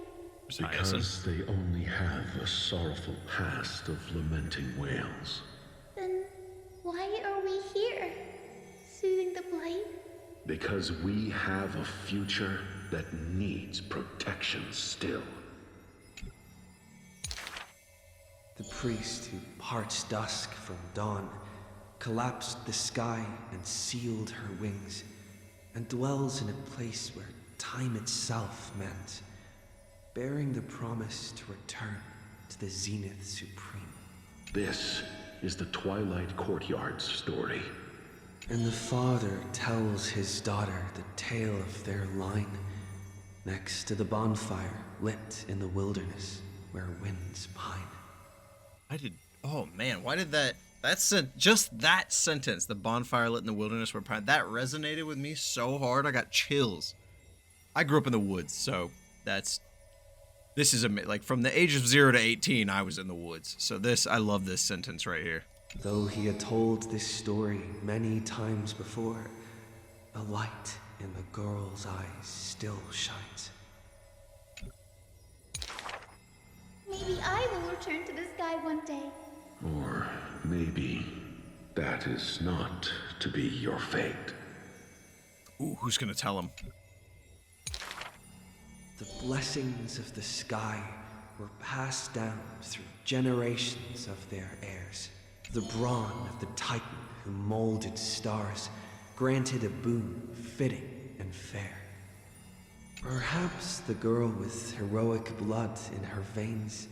S2: Because they only have a sorrowful past of lamenting wails.
S9: Then why are we here, soothing the blight?
S2: Because we have a future that needs protection still.
S3: The priest who parts dusk from dawn collapsed the sky and sealed her wings, and dwells in a place where time itself mends, bearing the promise to return to the Zenith Supreme.
S2: This is the Twilight Courtyard's story.
S3: And the father tells his daughter the tale of their line, next to the bonfire lit in the wilderness where winds pine.
S1: Oh man, why did just that sentence, the bonfire lit in the wilderness where pine, that resonated with me so hard, I got chills. I grew up in the woods, so this is like from the age of 0 to 18, I was in the woods. So I love this sentence right here.
S3: Though he had told this story many times before, the light in the girl's eyes still shines.
S9: Maybe I will return to the sky one day.
S2: Or maybe that is not to be your fate.
S1: Ooh, who's gonna tell him?
S3: The blessings of the sky were passed down through generations of their heirs. The brawn of the Titan who molded stars granted a boon fitting and fair. Perhaps the girl with heroic blood in her veins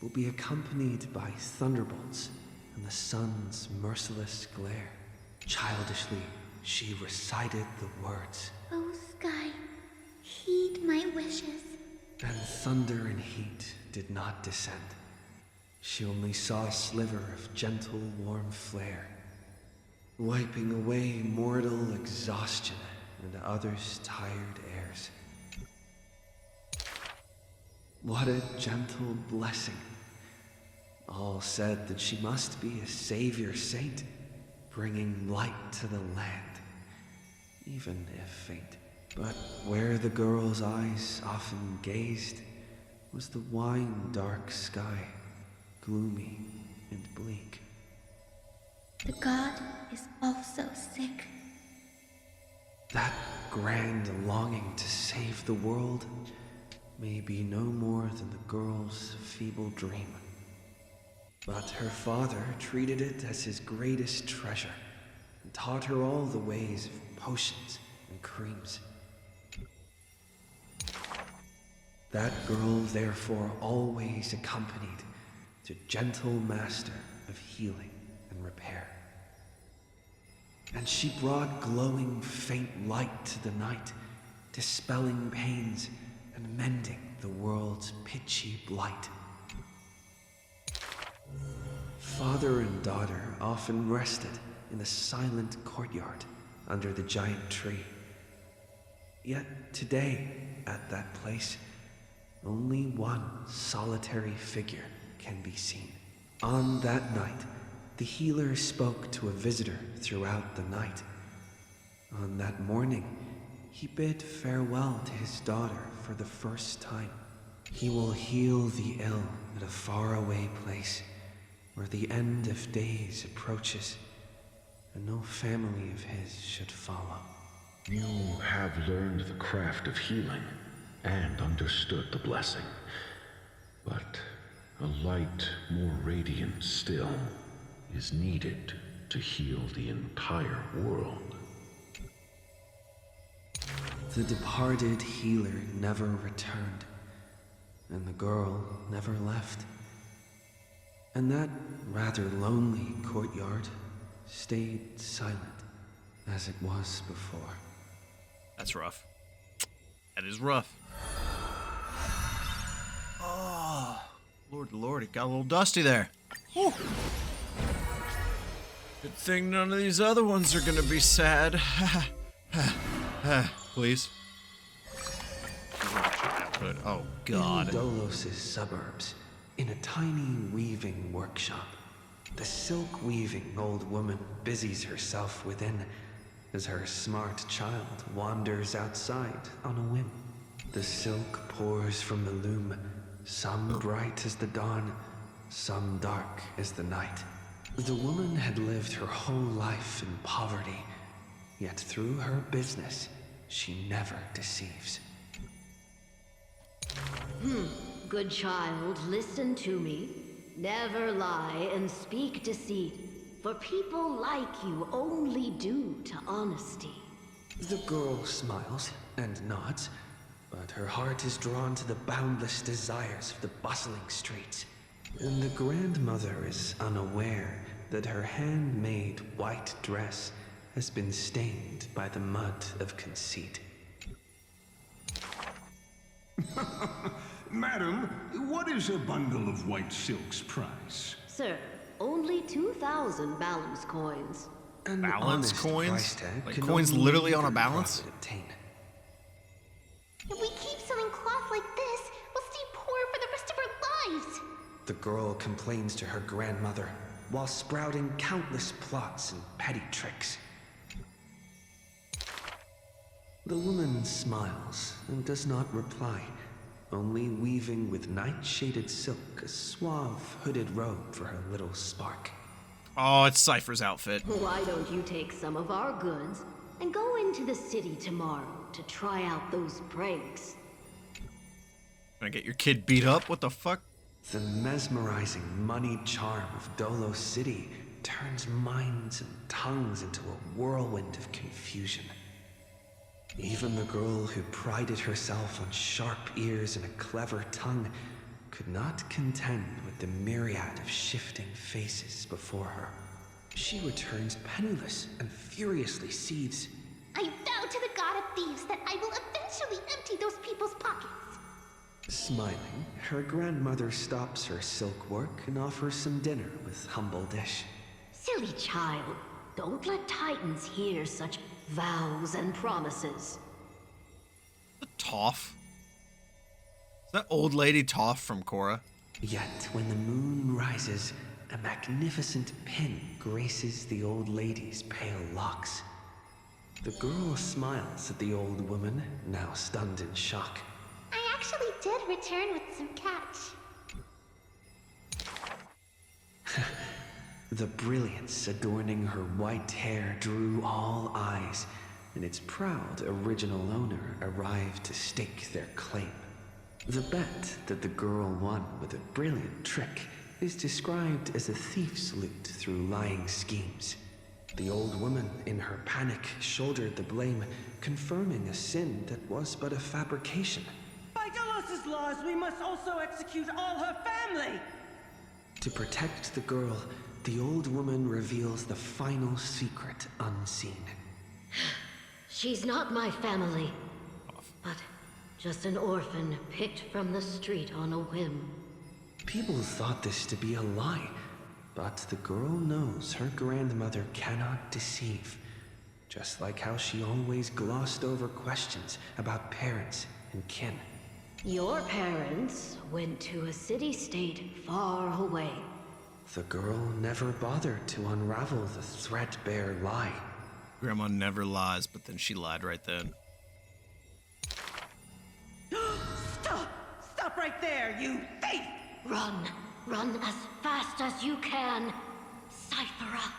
S3: will be accompanied by thunderbolts and the sun's merciless glare. Childishly, she recited the words,
S9: Oh, sky, heed my wishes.
S3: and thunder and heat did not descend. She only saw a sliver of gentle, warm flare, wiping away mortal exhaustion and others' tired airs. What a gentle blessing. All said that she must be a savior saint, bringing light to the land, even if faint. But where the girl's eyes often gazed was the wine-dark sky, gloomy and bleak.
S9: The god is also sick.
S3: That grand longing to save the world may be no more than the girl's feeble dream. But her father treated it as his greatest treasure and taught her all the ways of potions and creams. That girl therefore always accompanied the gentle master of healing and repair. And she brought glowing faint light to the night, dispelling pains and mending the world's pitchy blight. Father and daughter often rested in the silent courtyard under the giant tree. Yet today, at that place, only one solitary figure can be seen. On that night, the healer spoke to a visitor throughout the night. On that morning, he bid farewell to his daughter for the first time. He will heal the ill at a faraway place where the end of days approaches and no family of his should follow.
S2: You have learned the craft of healing and understood the blessing, but a light more radiant still is needed to heal the entire world.
S3: The departed healer never returned, and the girl never left. And that rather lonely courtyard stayed silent as it was before.
S1: That's rough. That is rough. Oh, Lord, it got a little dusty there. Whew. Good thing none of these other ones are gonna be sad. Please. Oh, God.
S3: In Dolos' suburbs, in a tiny weaving workshop, the silk-weaving old woman busies herself within as her smart child wanders outside on a whim. The silk pours from the loom, some bright as the dawn, some dark as the night. The woman had lived her whole life in poverty, yet through her business, she never deceives.
S14: Good child, listen to me. Never lie and speak deceit, for people like you only do to honesty.
S3: The girl smiles and nods, but her heart is drawn to the boundless desires of the bustling streets. And the grandmother is unaware that her handmade white dress has been stained by the mud of conceit.
S15: Madam, what is a bundle of white silk's price?
S14: Sir, only 2,000 balance coins.
S3: An
S1: Balance
S3: honest
S1: coins?
S3: price tag
S1: Like
S3: can
S1: coins
S3: only
S1: literally on a
S3: the
S1: balance?
S3: prophet obtain.
S10: If we keep selling cloth like this, we'll stay poor for the rest of our lives.
S3: The girl complains to her grandmother while sprouting countless plots and petty tricks. The woman smiles and does not reply, only weaving with night-shaded silk a suave hooded robe for her little spark.
S1: Oh, it's Cypher's outfit.
S14: Why don't you take some of our goods? and go into the city tomorrow to try out those pranks.
S1: Gonna get your kid beat up? What the fuck?
S3: The mesmerizing moneyed charm of Dolo City turns minds and tongues into a whirlwind of confusion. Even the girl who prided herself on sharp ears and a clever tongue could not contend with the myriad of shifting faces before her. She returns penniless and furiously seethes.
S10: I vow to the god of thieves that I will eventually empty those people's pockets.
S3: Smiling, her grandmother stops her silk work and offers some dinner with humble dish.
S14: Silly child, don't let Titans hear such vows and promises.
S1: The Toph? Is that old lady Toph from Korra?
S3: Yet when the moon rises, a magnificent pin graces the old lady's pale locks. The girl smiles at the old woman, now stunned in shock.
S10: I actually did return with some catch.
S3: The brilliance adorning her white hair drew all eyes, and its proud original owner arrived to stake their claim. The bet that the girl won with a brilliant trick is described as a thief's loot through lying schemes. The old woman, in her panic, shouldered the blame, confirming a sin that was but a fabrication.
S16: By Delos' laws, we must also execute all her family!
S3: To protect the girl, the old woman reveals the final secret unseen.
S14: She's not my family, but just an orphan picked from the street on a whim.
S3: People thought this to be a lie, but the girl knows her grandmother cannot deceive, just like how she always glossed over questions about parents and kin.
S14: Your parents went to a city-state far away.
S3: The girl never bothered to unravel the threadbare lie.
S1: Grandma never lies, but then she lied right then.
S16: Stop! Stop right there, you thief!
S14: Run! Run as fast as you can! Cipher up!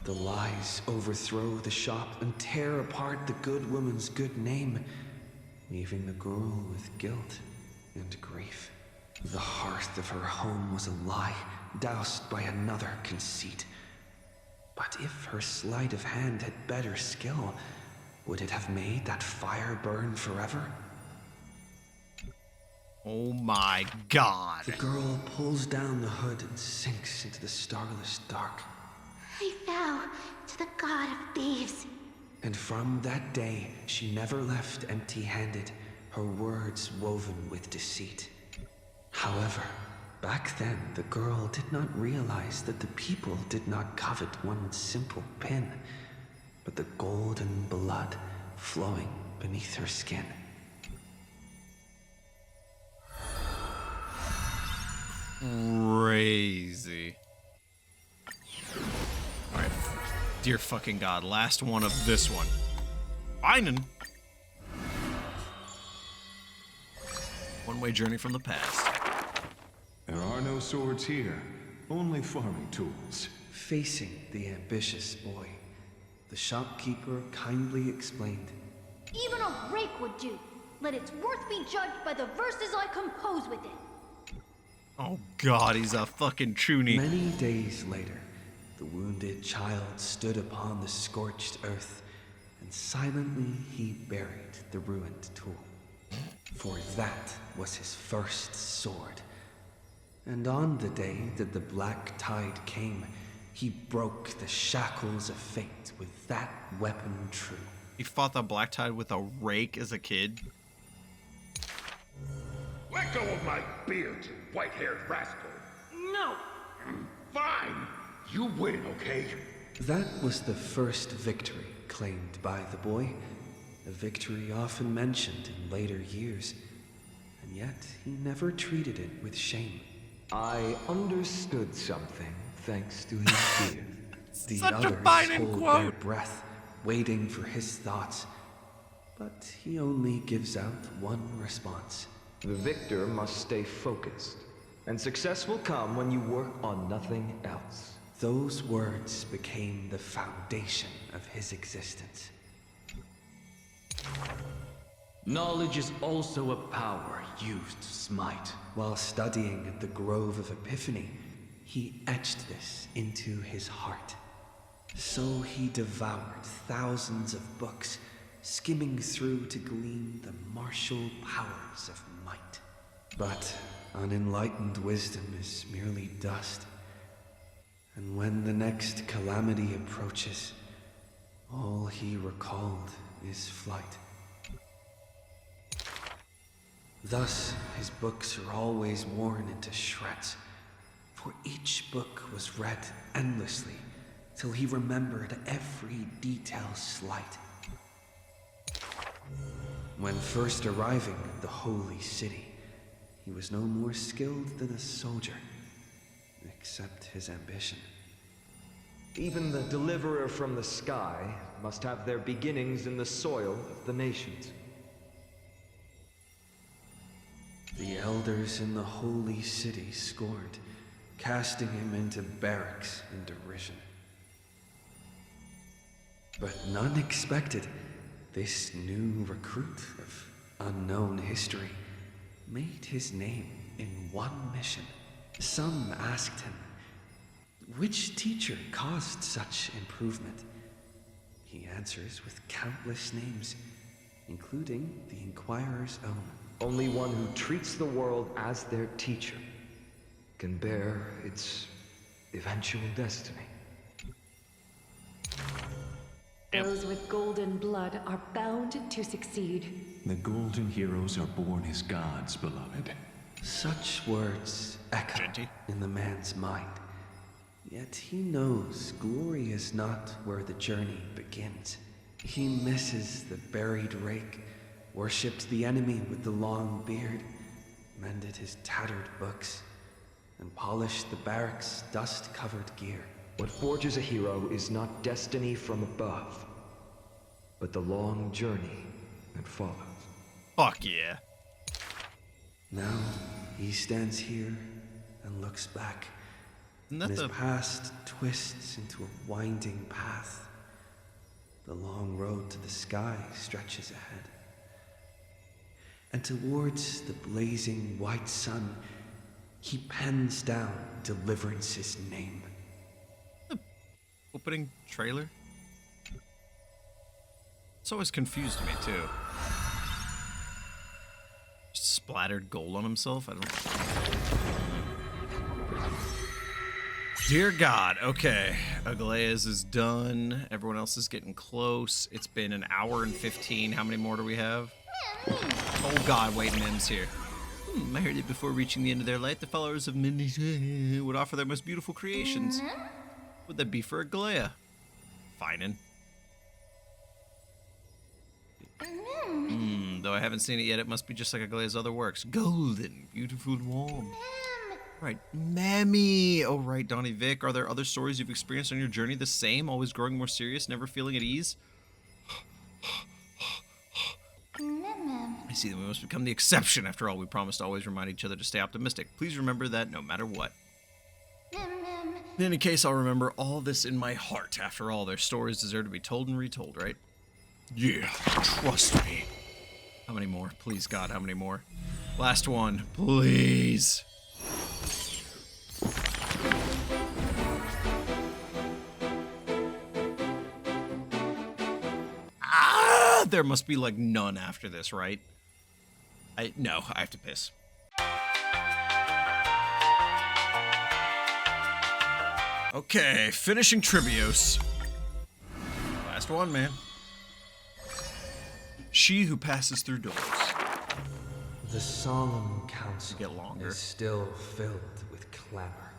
S3: The lies overthrow the shop and tear apart the good woman's good name, leaving the girl with guilt and grief. The hearth of her home was a lie, doused by another conceit. But if her sleight of hand had better skill, would it have made that fire burn forever?
S1: Oh my god.
S3: The girl pulls down the hood and sinks into the starless dark.
S10: I vow to the god of thieves.
S3: And from that day, she never left empty-handed, her words woven with deceit. However, back then, the girl did not realize that the people did not covet one simple pin, but the golden blood flowing beneath her skin.
S1: Crazy. Alright. Dear fucking god, last one of this one. Einen. One-way journey from the past.
S11: There are no swords here, only farming tools.
S3: Facing the ambitious boy, the shopkeeper kindly explained.
S17: Even a rake would do. Let its worth be judged by the verses I compose with it.
S1: Oh god, he's a fucking chuny.
S3: Many days later, the wounded child stood upon the scorched earth, and silently he buried the ruined tool. For that was his first sword. And on the day that the black tide came, he broke the shackles of fate with that weapon true.
S1: He fought the black tide with a rake as a kid?
S2: Let go of my beard, you white-haired rascal.
S16: No!
S2: Fine. You win, okay?
S3: That was the first victory claimed by the boy, a victory often mentioned in later years, and yet he never treated it with shame.
S6: I understood something thanks to his fear.
S3: The
S1: Such a
S3: others
S1: binding
S3: hold
S1: quote.
S3: their breath, waiting for his thoughts, but he only gives out one response.
S6: The victor must stay focused, and success will come when you work on nothing else.
S3: Those words became the foundation of his existence.
S7: Knowledge is also a power used to smite.
S3: While studying at the Grove of Epiphany, he etched this into his heart. So he devoured thousands of books, skimming through to glean the martial powers of might. But unenlightened wisdom is merely dust. And when the next calamity approaches, all he recalled is flight. Thus, his books are always worn into shreds, for each book was read endlessly till he remembered every detail slight. When first arriving at the holy city, he was no more skilled than a soldier, except his ambition.
S6: Even the deliverer from the sky must have their beginnings in the soil of the nations.
S3: The elders in the holy city scorned, casting him into barracks in derision. But none expected this new recruit of unknown history made his name in one mission. Some asked him, which teacher caused such improvement? He answers with countless names, including the Inquirer's own.
S6: Only one who treats the world as their teacher can bear its eventual destiny.
S5: Those with golden blood are bound to succeed.
S11: The golden heroes are born as gods, beloved.
S3: Such words echo in the man's mind. Yet he knows glory is not where the journey begins. He misses the buried rake, worshipped the enemy with the long beard, mended his tattered books, and polished the barracks' dust-covered gear.
S6: What forges a hero is not destiny from above, but the long journey that follows.
S1: Fuck yeah.
S3: Now he stands here and looks back. And his past twists into a winding path. The long road to the sky stretches ahead. And towards the blazing white sun, he pens down Deliverance's name.
S1: Opening trailer? It's always confused me too. Splattered gold on himself? I don't. Dear God, okay. Aglaea's is done. Everyone else is getting close. It's been an hour and 15. How many more do we have? Oh God, wait, Mim's here. I heard that before reaching the end of their light, the followers of Min would offer their most beautiful creations. Would that be for Aglaea? Finin. Though I haven't seen it yet, it must be just like Aglaea's other works. Golden, beautiful, warm. Right, Mammy. Oh, right, DonnyVick. Are there other stories you've experienced on your journey the same? Always growing more serious, never feeling at ease? I see that we must become the exception. After all, we promised to always remind each other to stay optimistic. Please remember that no matter what. In any case, I'll remember all this in my heart. After all, their stories deserve to be told and retold, right? Yeah, trust me. How many more? Please, God, how many more? Last one, please. There must be like none after this, right? No, I have to piss. Okay, finishing Trivios. Last one, man. She who passes through doors.
S3: The solemn council
S1: get longer.
S3: Is still filled with clamor.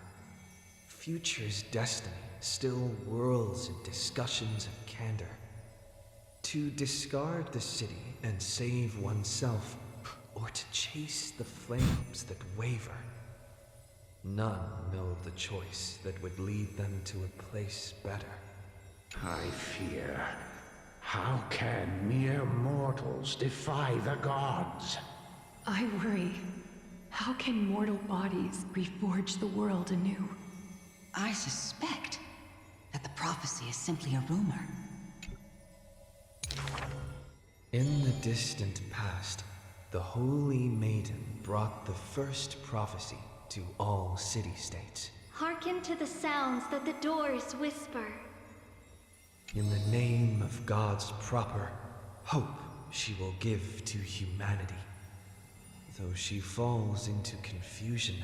S3: Future's destiny still whirls in discussions of candor. To discard the city and save oneself, or to chase the flames that waver. None know the choice that would lead them to a place better.
S8: I fear. How can mere mortals defy the gods?
S5: I worry. How can mortal bodies reforge the world anew?
S13: I suspect that the prophecy is simply a rumor.
S3: In the distant past, the Holy Maiden brought the first prophecy to all city-states.
S17: Hearken to the sounds that the doors whisper.
S3: In the name of God's proper hope she will give to humanity. Though she falls into confusion,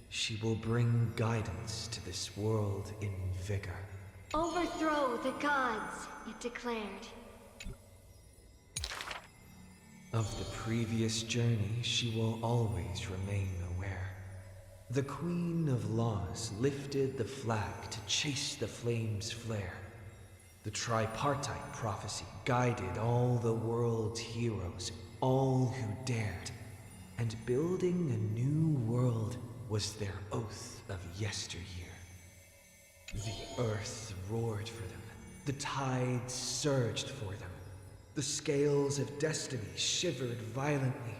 S3: she will bring guidance to this world in vigor.
S17: Overthrow the gods, it declared.
S3: Of the previous journey, she will always remain aware. The Queen of Laws lifted the flag to chase the flames flare. The tripartite prophecy guided all the world's heroes, all who dared. And building a new world was their oath of yesteryear. The earth roared for them. The tides surged for them. The scales of destiny shivered violently,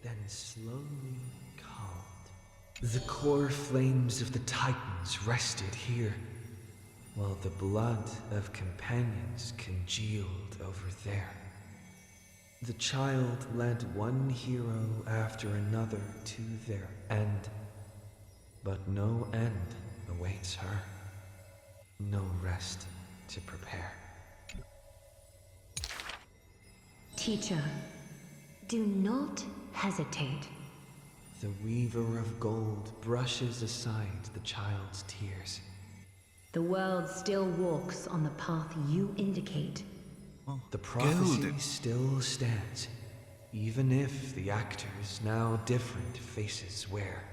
S3: then slowly calmed. The core flames of the Titans rested here, while the blood of companions congealed over there. The child led one hero after another to their end, but no end awaits her. No rest to prepare.
S5: Teacher, do not hesitate.
S3: The Weaver of Gold brushes aside the child's tears.
S5: The world still walks on the path you indicate.
S3: The prophecy still stands, even if the actors now different faces wear.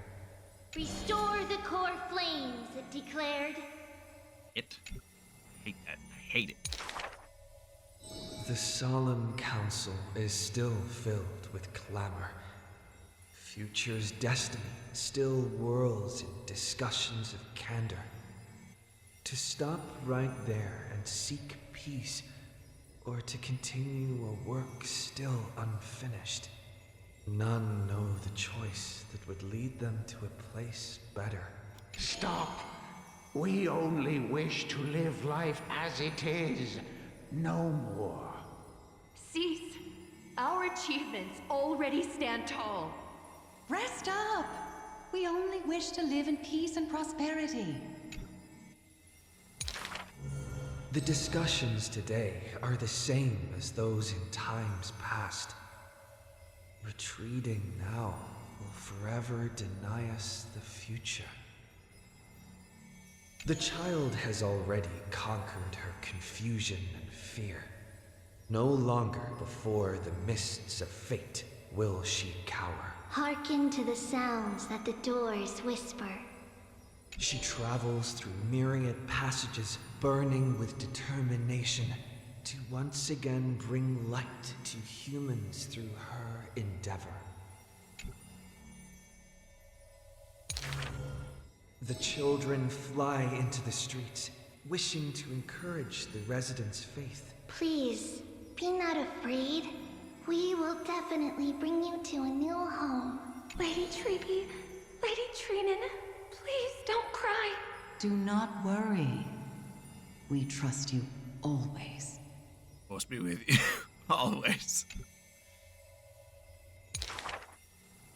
S17: Restore the core flames, it declared.
S1: I hate that. I hate it.
S3: The solemn council is still filled with clamor. Future's destiny still whirls in discussions of candor. To stop right there and seek peace, or to continue a work still unfinished. None know the choice that would lead them to a place better.
S8: Stop! We only wish to live life as it is, no more.
S13: Cease! Our achievements already stand tall. Rest up! We only wish to live in peace and prosperity.
S3: The discussions today are the same as those in times past. Retreating now will forever deny us the future. The child has already conquered her confusion and fear. No longer before the mists of fate will she cower.
S10: Hearken to the sounds that the doors whisper.
S3: She travels through myriad passages, burning with determination to once again bring light to humans through her endeavor. The children fly into the streets, wishing to encourage the residents' faith.
S10: Please, be not afraid. We will definitely bring you to a new home.
S4: Lady Treeby, Lady Treenan, please don't cry.
S13: Do not worry. We trust you always.
S1: Must be with you. Always.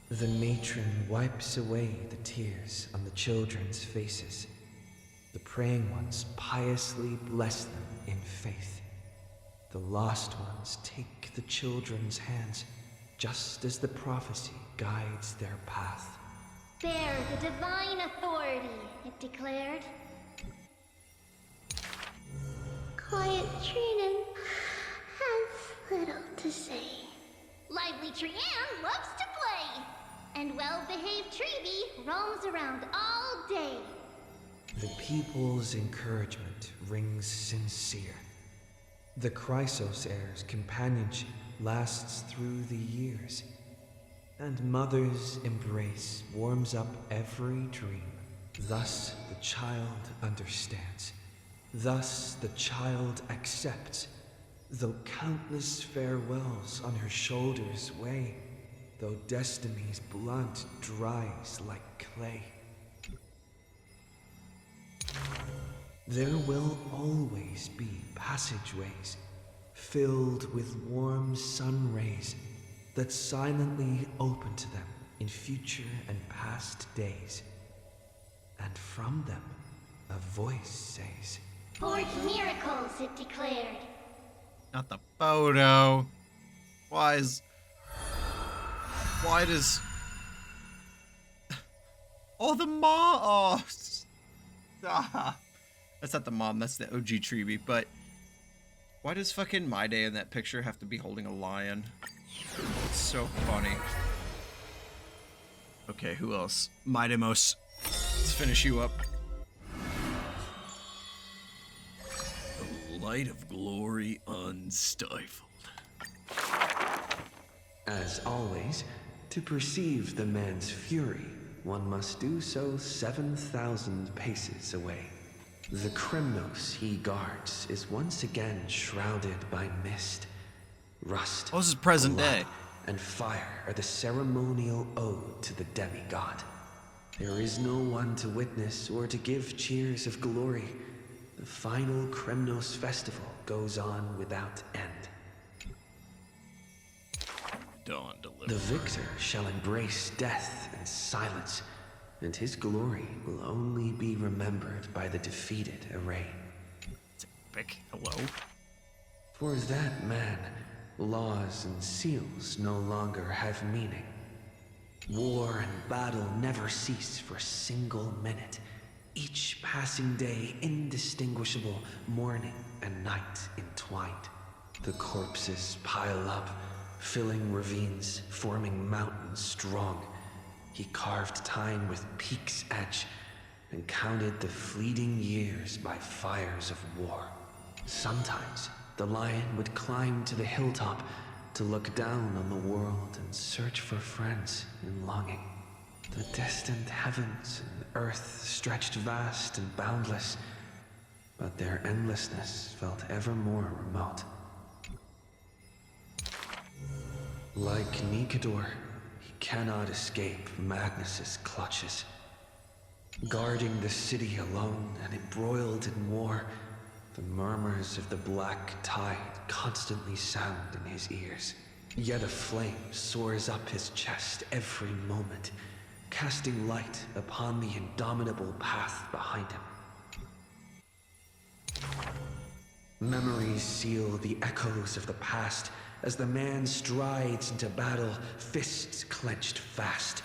S3: The matron wipes away the tears on the children's faces. The praying ones piously bless them in faith. The lost ones take the children's hands, just as the prophecy guides their path.
S17: Bear the divine authority, it declared.
S10: Quiet Treenan has little to say.
S17: Lively Trianne loves to play, and well-behaved Treeby roams around all day.
S3: The people's encouragement rings sincere. The Chrysos heir's companionship lasts through the years, and Mother's embrace warms up every dream. Thus the child understands. Thus the child accepts, though countless farewells on her shoulders weigh, though destiny's blood dries like clay. There will always be passageways, filled with warm sun rays that silently open to them in future and past days. And from them, a voice says,
S17: Forge miracles, it declared.
S1: Not the photo. Why does... Oh, the mom. Oh. Ah. That's not the mom, that's the OG Treeby, but why does fucking My Day in that picture have to be holding a lion? It's so funny. Okay, who else? Midemos. Let's finish you up. The light of glory unstifled.
S3: As always, to perceive the man's fury, one must do so 7,000 paces away. The Kremnos he guards is once again shrouded by mist. Rust,
S1: this is present
S3: blood,
S1: day.
S3: and fire are the ceremonial ode to the demigod. There is no one to witness or to give cheers of glory. The final Kremnos festival goes on without end.
S1: Dawn delivered.
S3: The victor shall embrace death and silence, and his glory will only be remembered by the defeated array.
S1: It's epic. Hello?
S3: For that man, laws and seals no longer have meaning. War and battle never cease for a single minute, each passing day indistinguishable, morning and night entwined. The corpses pile up, filling ravines, forming mountains strong. He carved time with peak's edge and counted the fleeting years by fires of war. Sometimes the lion would climb to the hilltop to look down on the world and search for friends in longing. The distant heavens and earth stretched vast and boundless, but their endlessness felt ever more remote. Like Nikador, he cannot escape Magnus's clutches. Guarding the city alone and embroiled in war, the murmurs of the black tide constantly sound in his ears. Yet a flame soars up his chest every moment, casting light upon the indomitable path behind him. Memories seal the echoes of the past as the man strides into battle, fists clenched fast.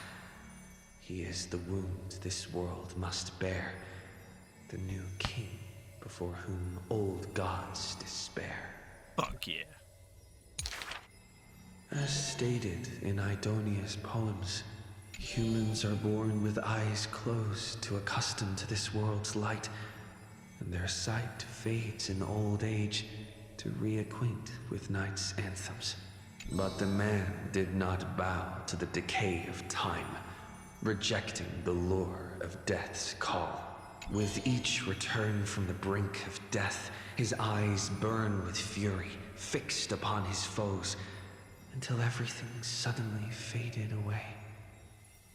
S3: He is the wound this world must bear, the new king before whom old gods despair.
S1: Fuck yeah.
S3: As stated in Idonia's poems, humans are born with eyes closed to accustom to this world's light, and their sight fades in old age to reacquaint with night's anthems. But the man did not bow to the decay of time, rejecting the lure of death's call. With each return from the brink of death, his eyes burn with fury, fixed upon his foes, until everything suddenly faded away,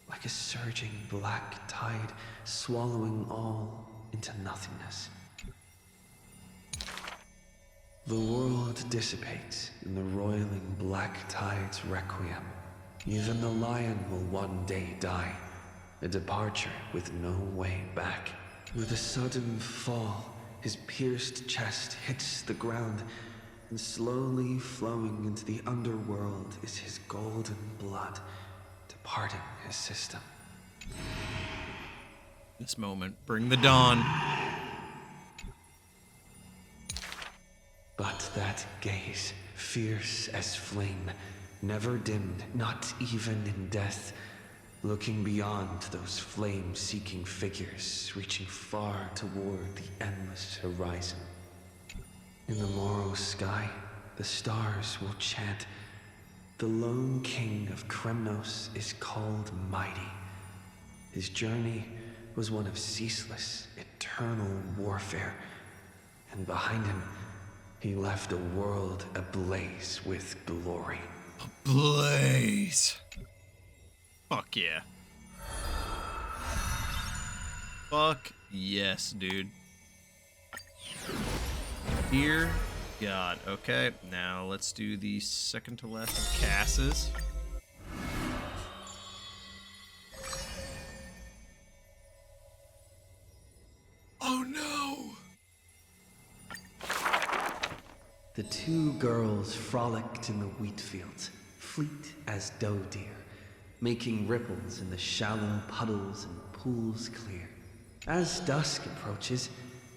S3: like a surging black tide swallowing all into nothingness. The world dissipates in the roiling black tide's requiem. Even the lion will one day die, a departure with no way back. With a sudden fall, his pierced chest hits the ground, and slowly flowing into the underworld is his golden blood, departing his system.
S1: This moment, bring the dawn.
S3: But that gaze, fierce as flame, never dimmed, not even in death, looking beyond those flame-seeking figures, reaching far toward the endless horizon. In the morrow sky, the stars will chant, "The lone king of Kremnos is called Mighty." His journey was one of ceaseless, eternal warfare, and behind him, he left a world ablaze with glory.
S1: Ablaze. Fuck yeah. Fuck yes, dude. Here God. Okay, now let's do the second to last of Casses. Oh no!
S3: The two girls frolicked in the wheat fields, fleet as doe deer, making ripples in the shallow puddles and pools clear. As dusk approaches,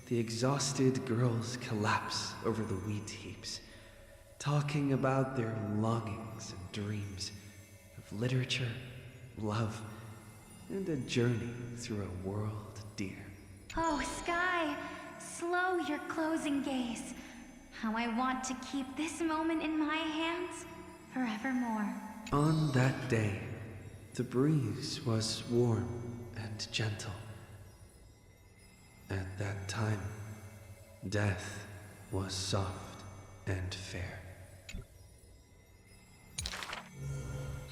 S3: the exhausted girls collapse over the wheat heaps, talking about their longings and dreams of literature, love, and a journey through a world dear.
S18: Oh, Sky, slow your closing gaze. How I want to keep this moment in my hands forevermore.
S3: On that day, the breeze was warm and gentle. At that time, death was soft and fair.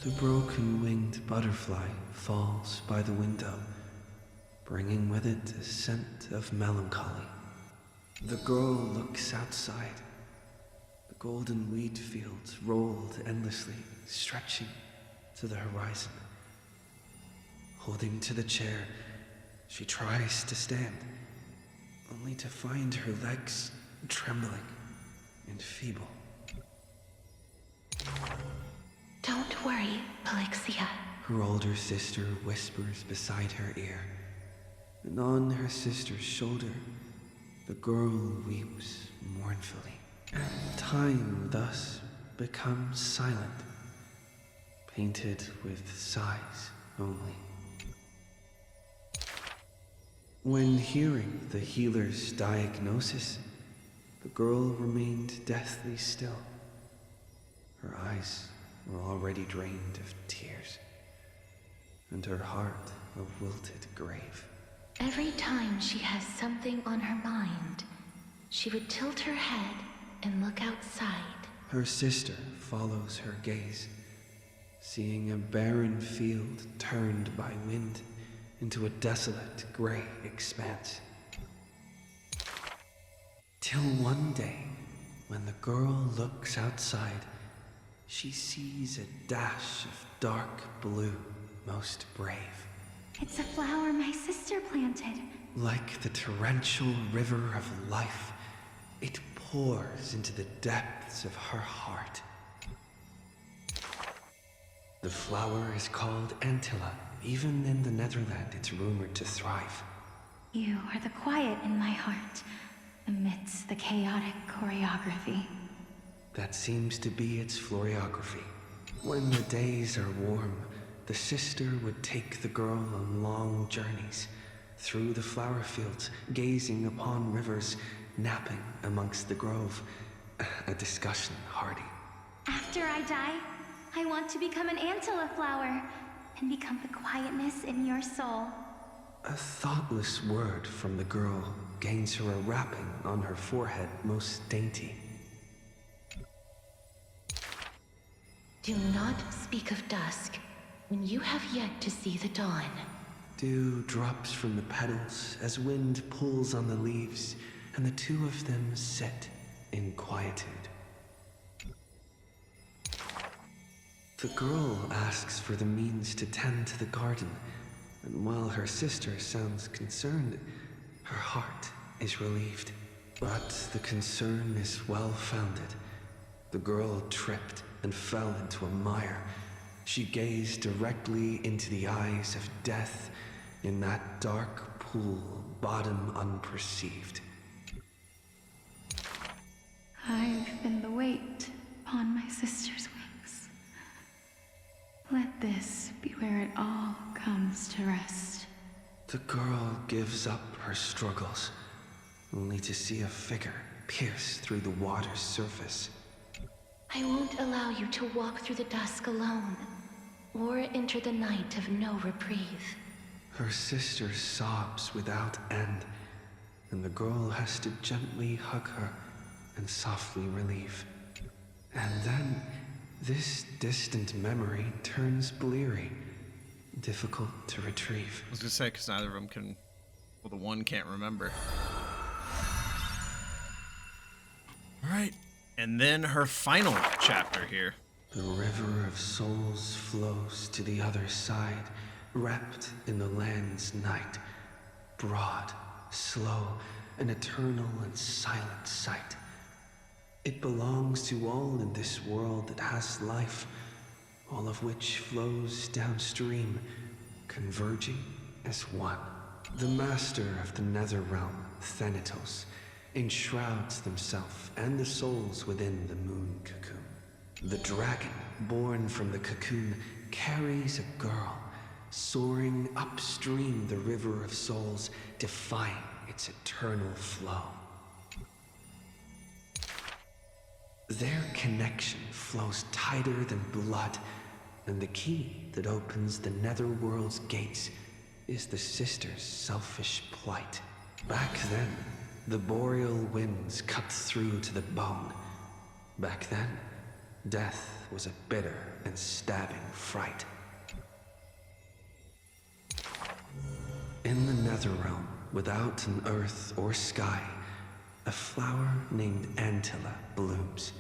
S3: The broken-winged butterfly falls by the window, bringing with it a scent of melancholy. The girl looks outside. The golden wheat fields rolled endlessly, stretching to the horizon. Holding to the chair, she tries to stand, only to find her legs trembling and feeble.
S4: Don't worry, Pelixia.
S3: Her older sister whispers beside her ear, and on her sister's shoulder, the girl weeps mournfully. And time thus becomes silent, painted with sighs only. When hearing the healer's diagnosis, the girl remained deathly still. Her eyes were already drained of tears, and her heart a wilted grave.
S4: Every time she has something on her mind, she would tilt her head and look outside.
S3: Her sister follows her gaze, seeing a barren field turned by wind into a desolate gray expanse. Till one day, when the girl looks outside, she sees a dash of dark blue, most brave.
S18: It's a flower my sister planted.
S3: Like the torrential river of life, it pours into the depths of her heart. The flower is called Antilla. Even in the Netherland, it's rumored to thrive.
S18: You are the quiet in my heart, amidst the chaotic choreography.
S3: That seems to be its floriography. When the days are warm, the sister would take the girl on long journeys through the flower fields, gazing upon rivers, napping amongst the grove, a discussion hardy.
S18: After I die, I want to become an Antilla flower and become the quietness in your soul.
S3: A thoughtless word from the girl gains her a wrapping on her forehead most dainty.
S4: Do not speak of dusk when you have yet to see the dawn.
S3: Dew drops from the petals as wind pulls on the leaves, and the two of them sit in quietude. The girl asks for the means to tend to the garden, and while her sister sounds concerned, her heart is relieved. But the concern is well-founded. The girl tripped and fell into a mire. She gazed directly into the eyes of death in that dark pool, bottom unperceived.
S18: I've been the weight upon my sister's wings. Let this be where it all comes to rest.
S3: The girl gives up her struggles, only to see a figure pierce through the water's surface.
S4: I won't allow you to walk through the dusk alone, or enter the night of no reprieve.
S3: Her sister sobs without end, and the girl has to gently hug her and softly relieve. And then, this distant memory turns bleary, difficult to retrieve.
S1: I was gonna say, because neither of them can, well, the one can't remember. All right. And then her final chapter here.
S3: The river of souls flows to the other side, wrapped in the land's night. Broad, slow, an eternal and silent sight. It belongs to all in this world that has life, all of which flows downstream, converging as one. The master of the nether realm, Thanatos, enshrouds himself and the souls within the moon cocoon. The dragon, born from the cocoon, carries a girl, soaring upstream the river of souls, defying its eternal flow. Their connection flows tighter than blood, and the key that opens the netherworld's gates is the sisters' selfish plight. Back then, the boreal winds cut through to the bone. Back then, death was a bitter and stabbing fright. In the netherrealm, without an earth or sky, a flower named Antilla blooms,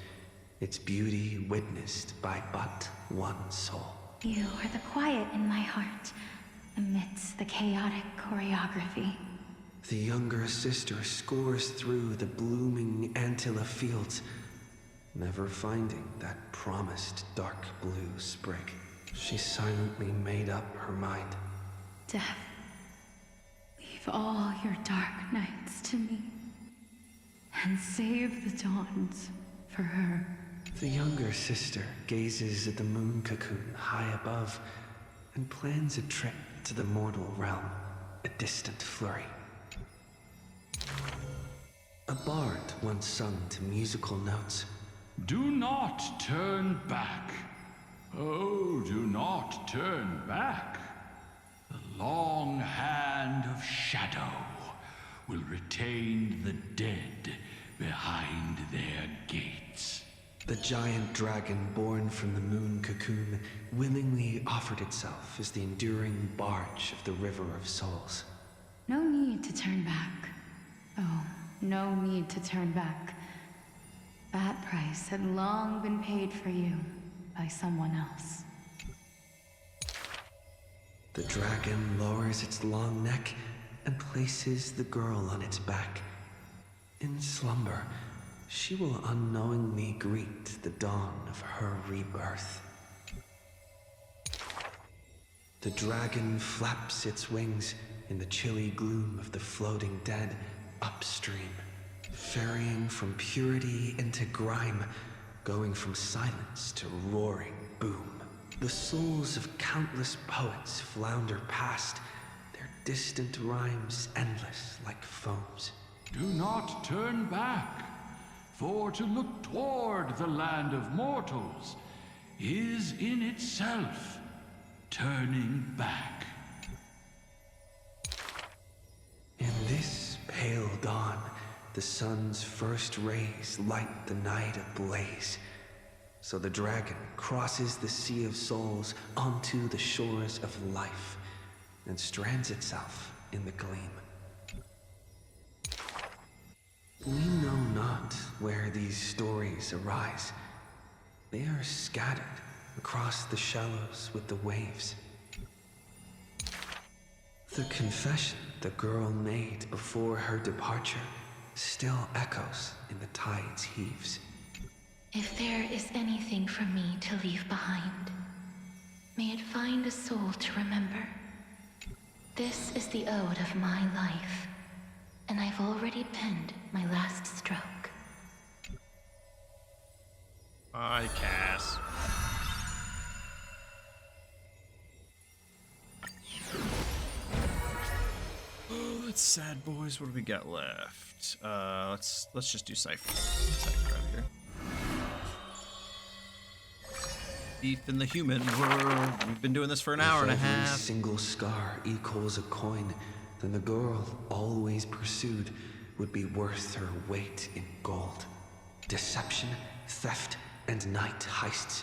S3: its beauty witnessed by but one soul.
S18: You are the quiet in my heart, amidst the chaotic choreography.
S3: The younger sister scores through the blooming Antilla fields, never finding that promised dark blue sprig. She silently made up her mind.
S18: Death, leave all your dark nights to me, and save the dawns for her.
S3: The younger sister gazes at the moon cocoon high above and plans a trip to the mortal realm, a distant flurry. A bard once sung to musical notes.
S19: Do not turn back. Oh, do not turn back. The long hand of shadow will retain the dead behind their gates.
S3: The giant dragon born from the moon cocoon willingly offered itself as the enduring barge of the river of souls.
S18: No need to turn back. Oh, no need to turn back. That price had long been paid for you by someone else.
S3: The dragon lowers its long neck and places the girl on its back. In slumber, she will unknowingly greet the dawn of her rebirth. The dragon flaps its wings in the chilly gloom of the floating dead upstream, ferrying from purity into grime, going from silence to roaring boom. The souls of countless poets flounder past, their distant rhymes endless like foams.
S19: Do not turn back, for to look toward the land of mortals is in itself turning back.
S3: In this pale dawn, the sun's first rays light the night ablaze. So the dragon crosses the sea of souls onto the shores of life and strands itself in the gleam. We know not where these stories arise. They are scattered across the shallows with the waves. The confession the girl made before her departure still echoes in the tide's heaves.
S4: If there is anything for me to leave behind, may it find a soul to remember. This is the ode of my life, and I've already penned my last stroke.
S1: Hi, Cass. Oh, that's sad, boys. What do we got left? Let's just do cipher. Cipher out here. Thief and the human. We've been doing this for an hour and a half.
S3: If every single scar equals a coin, then the girl always pursued would be worth her weight in gold. Deception, theft, and night heists.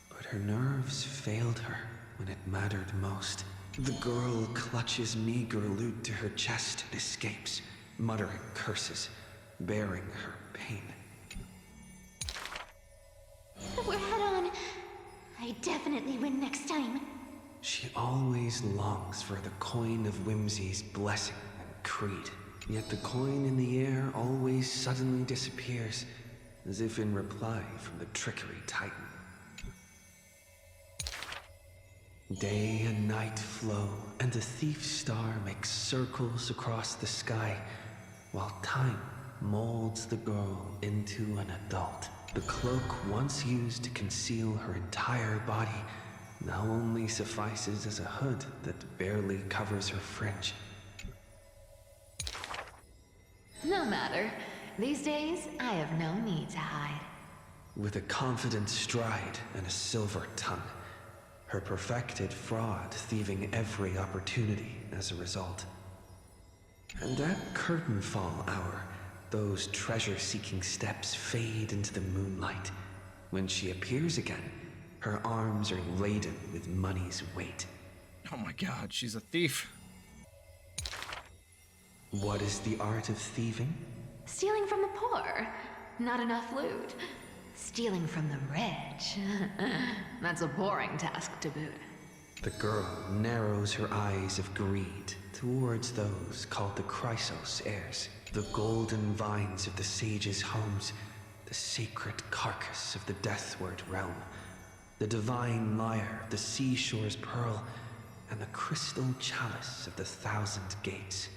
S3: But her nerves failed her when it mattered most. The girl clutches meager loot to her chest and escapes, muttering curses, bearing her pain.
S10: definitely win next time.
S3: She always longs for the coin of whimsy's blessing and creed. Yet the coin in the air always suddenly disappears, as if in reply from the trickery titan. Day and night flow, and the thief star makes circles across the sky, while time molds the girl into an adult. The cloak once used to conceal her entire body now only suffices as a hood that barely covers her fringe.
S4: No matter. These days, I have no need to hide.
S3: With a confident stride and a silver tongue, her perfected fraud thieving every opportunity as a result. And at curtain fall hour, those treasure-seeking steps fade into the moonlight. When she appears again, her arms are laden with money's weight.
S1: Oh my god, she's a thief.
S3: What is the art of thieving?
S4: Stealing from the poor. Not enough loot. Stealing from the rich. That's a boring task to boot.
S3: The girl narrows her eyes of greed towards those called the Chrysos heirs, the golden vines of the sages' homes, the sacred carcass of the Deathward realm, the divine lyre of the seashore's pearl, and the crystal chalice of the thousand gates.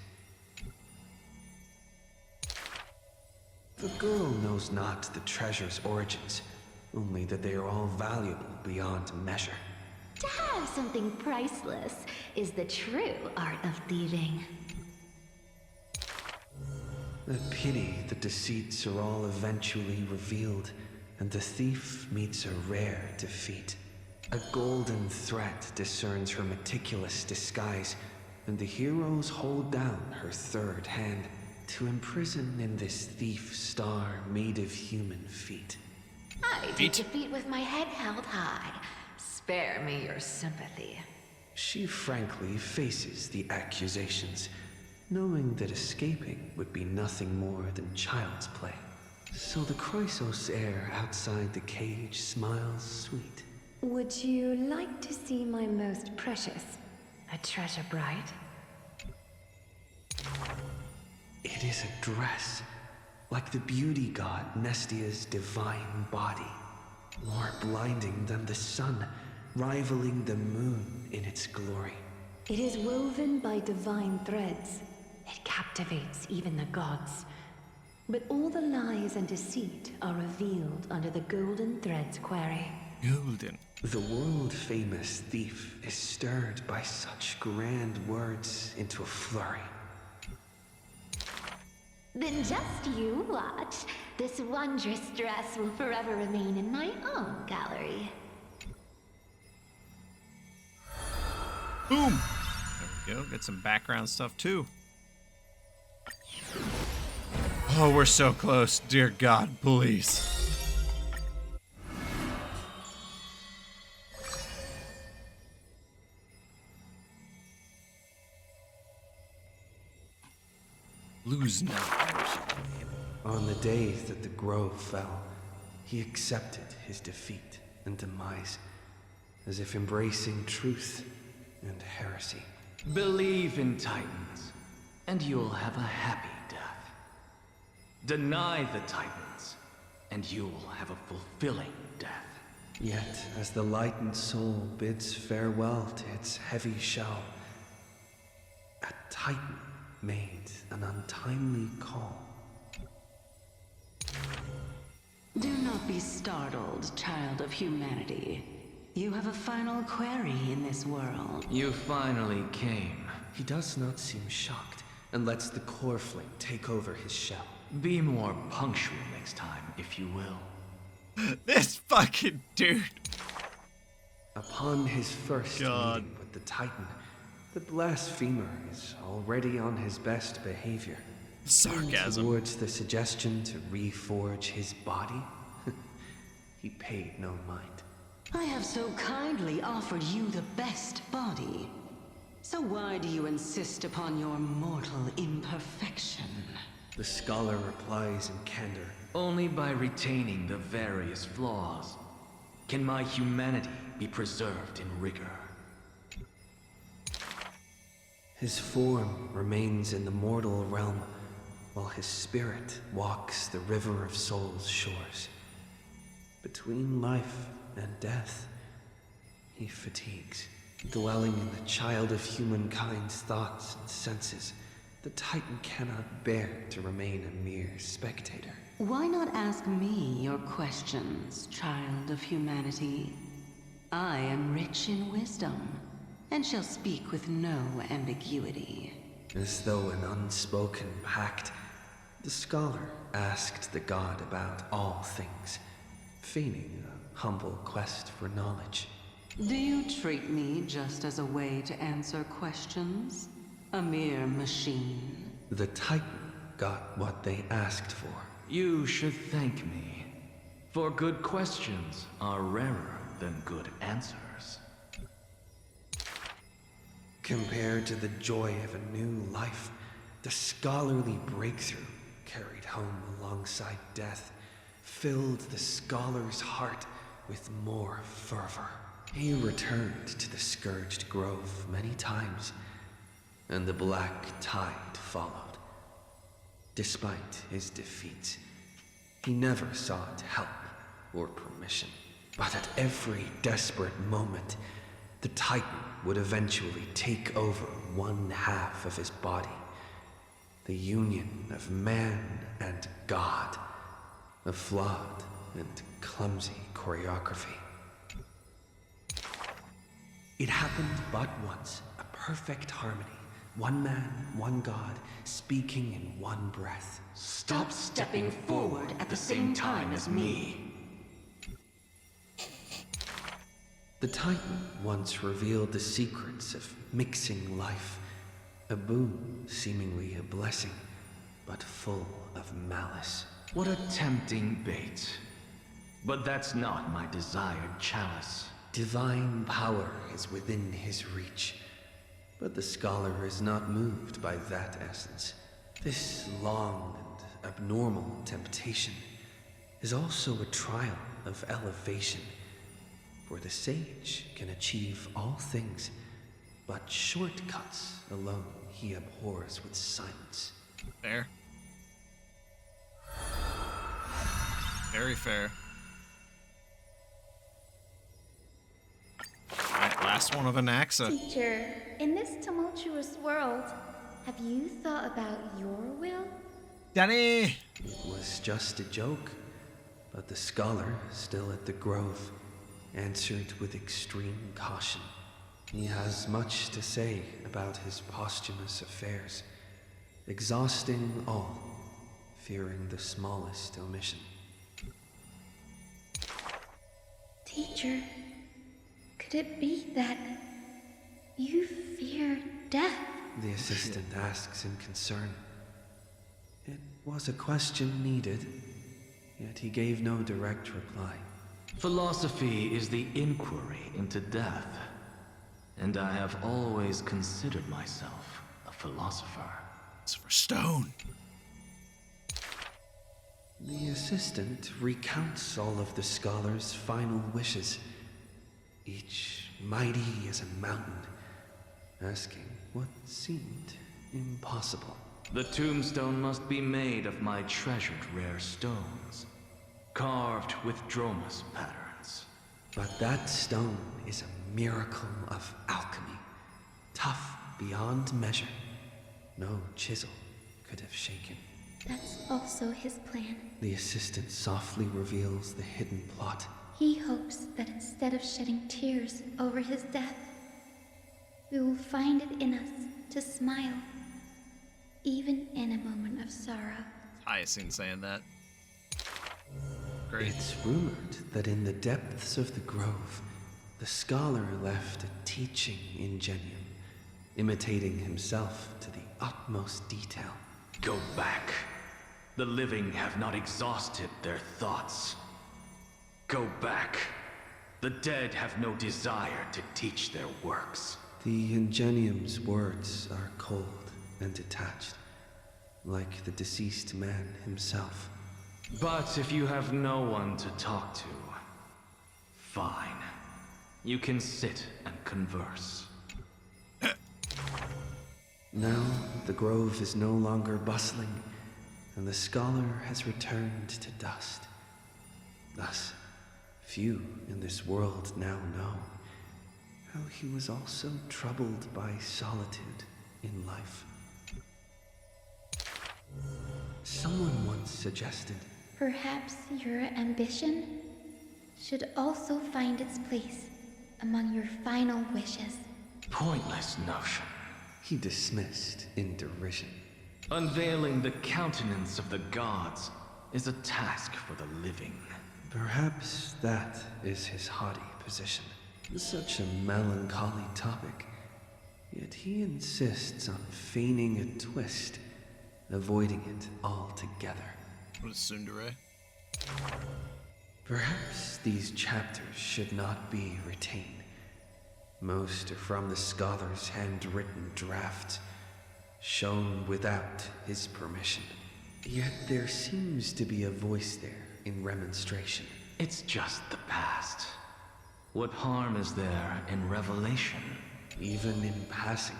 S3: The girl knows not the treasure's origins, only that they are all valuable beyond measure.
S4: To have something priceless is the true art of thieving.
S3: A pity the deceits are all eventually revealed, and the thief meets a rare defeat. A golden thread discerns her meticulous disguise, and the heroes hold down her third hand to imprison in this thief star made of human feet.
S4: I take defeat with my head held high. Spare me your sympathy.
S3: She frankly faces the accusations, knowing that escaping would be nothing more than child's play. So the Chrysos heir outside the cage smiles sweet.
S5: Would you like to see my most precious? A treasure bride?
S3: It is a dress, like the beauty god Nestia's divine body. More blinding than the sun, rivaling the moon in its glory.
S5: It is woven by divine threads. It captivates even the gods. But all the lies and deceit are revealed under the golden thread's query.
S1: Golden.
S3: The world-famous thief is stirred by such grand words into a flurry.
S4: Then just you watch. This wondrous dress will forever remain in my own gallery.
S1: Boom! There we go. Get some background stuff too. Oh, we're so close. Dear God, please. Lose not.
S3: On the day that the grove fell, he accepted his defeat and demise, as if embracing truth and heresy.
S7: Believe in Titans, and you'll have a happy death. Deny the Titans, and you'll have a fulfilling death.
S3: Yet, as the lightened soul bids farewell to its heavy shell, a Titan made an untimely call.
S20: Do not be startled, child of humanity. You have a final query in this world.
S7: You finally came.
S3: He does not seem shocked, and lets the corefling take over his shell.
S7: Be more punctual next time, if you will.
S1: This fucking dude.
S3: Upon his first meeting with the Titan, the blasphemer is already on his best behavior.
S1: Sarcasm.
S3: Towards the suggestion to reforge his body, he paid no mind.
S20: I have so kindly offered you the best body. So why do you insist upon your mortal imperfection?
S3: The scholar replies in candor.
S7: Only by retaining the various flaws. can my humanity be preserved in rigor?
S3: His form remains in the mortal realm, while his spirit walks the river of souls' shores. Between life and death, he fatigues. Dwelling in the child of humankind's thoughts and senses, the Titan cannot bear to remain a mere spectator.
S20: Why not ask me your questions, child of humanity? I am rich in wisdom, and shall speak with no ambiguity.
S3: As though an unspoken pact, the scholar asked the god about all things, feigning a humble quest for knowledge.
S20: Do you treat me just as a way to answer questions? A mere machine?
S3: The Titan got what they asked for.
S7: You should thank me, for good questions are rarer than good answers.
S3: Compared to the joy of a new life, the scholarly breakthrough carried home alongside death filled the scholar's heart with more fervor. He returned to the Scourged Grove many times, and the black tide followed. Despite his defeats, he never sought help or permission. But at every desperate moment, the Titan would eventually take over one half of his body. The union of man and God. A flawed and clumsy choreography. It happened but once, a perfect harmony. One man, one God, speaking in one breath.
S7: Stop stepping forward at the same time as me.
S3: The Titan once revealed the secrets of mixing life. A boon, seemingly a blessing, but full of malice.
S7: What a tempting bait. But that's not my desired chalice.
S3: Divine power is within his reach, but the scholar is not moved by that essence. This long and abnormal temptation is also a trial of elevation, for the sage can achieve all things, but shortcuts alone he abhors with silence.
S1: Fair. Very fair. Alright, last one of Anaxa.
S9: Teacher, in this tumultuous world, have you thought about your will?
S1: Danny!
S3: It was just a joke, but the scholar, still at the grove, answered with extreme caution. He has much to say about his posthumous affairs, exhausting all, fearing the smallest omission.
S9: Teacher, could it be that you fear death?
S3: The assistant asks in concern. It was a question needed, yet he gave no direct reply.
S7: Philosophy is the inquiry into death, and I have always considered myself a philosopher.
S1: It's for stone.
S3: The assistant recounts all of the scholar's final wishes, each mighty as a mountain, asking what seemed impossible.
S7: The tombstone must be made of my treasured rare stones, carved with Dromus patterns.
S3: But that stone is a miracle of alchemy, tough beyond measure. No chisel could have shaken.
S9: That's also his plan.
S3: The assistant softly reveals the hidden plot.
S9: He hopes that instead of shedding tears over his death, we will find it in us to smile, even in a moment of sorrow.
S1: Hyacine saying that. Great.
S3: It's rumored that in the depths of the grove, the scholar left a teaching ingenium, imitating himself to the utmost detail.
S7: Go back. The living have not exhausted their thoughts. Go back. The dead have no desire to teach their works.
S3: The ingenium's words are cold and detached, like the deceased man himself.
S7: But if you have no one to talk to, fine. You can sit and converse.
S3: Now the grove is no longer bustling, and the scholar has returned to dust. Thus, few in this world now know how he was also troubled by solitude in life. Someone once suggested,
S9: perhaps your ambition should also find its place among your final wishes.
S7: Pointless notion.
S3: He dismissed in derision.
S7: Unveiling the countenance of the gods is a task for the living.
S3: Perhaps that is his haughty position. Such a melancholy topic, yet he insists on feigning a twist, avoiding it altogether.
S1: What is tsundere?
S3: Perhaps these chapters should not be retained. Most are from the scholar's handwritten drafts, shown without his permission. Yet there seems to be a voice there in remonstration.
S7: It's just the past. What harm is there in revelation?
S3: Even in passing,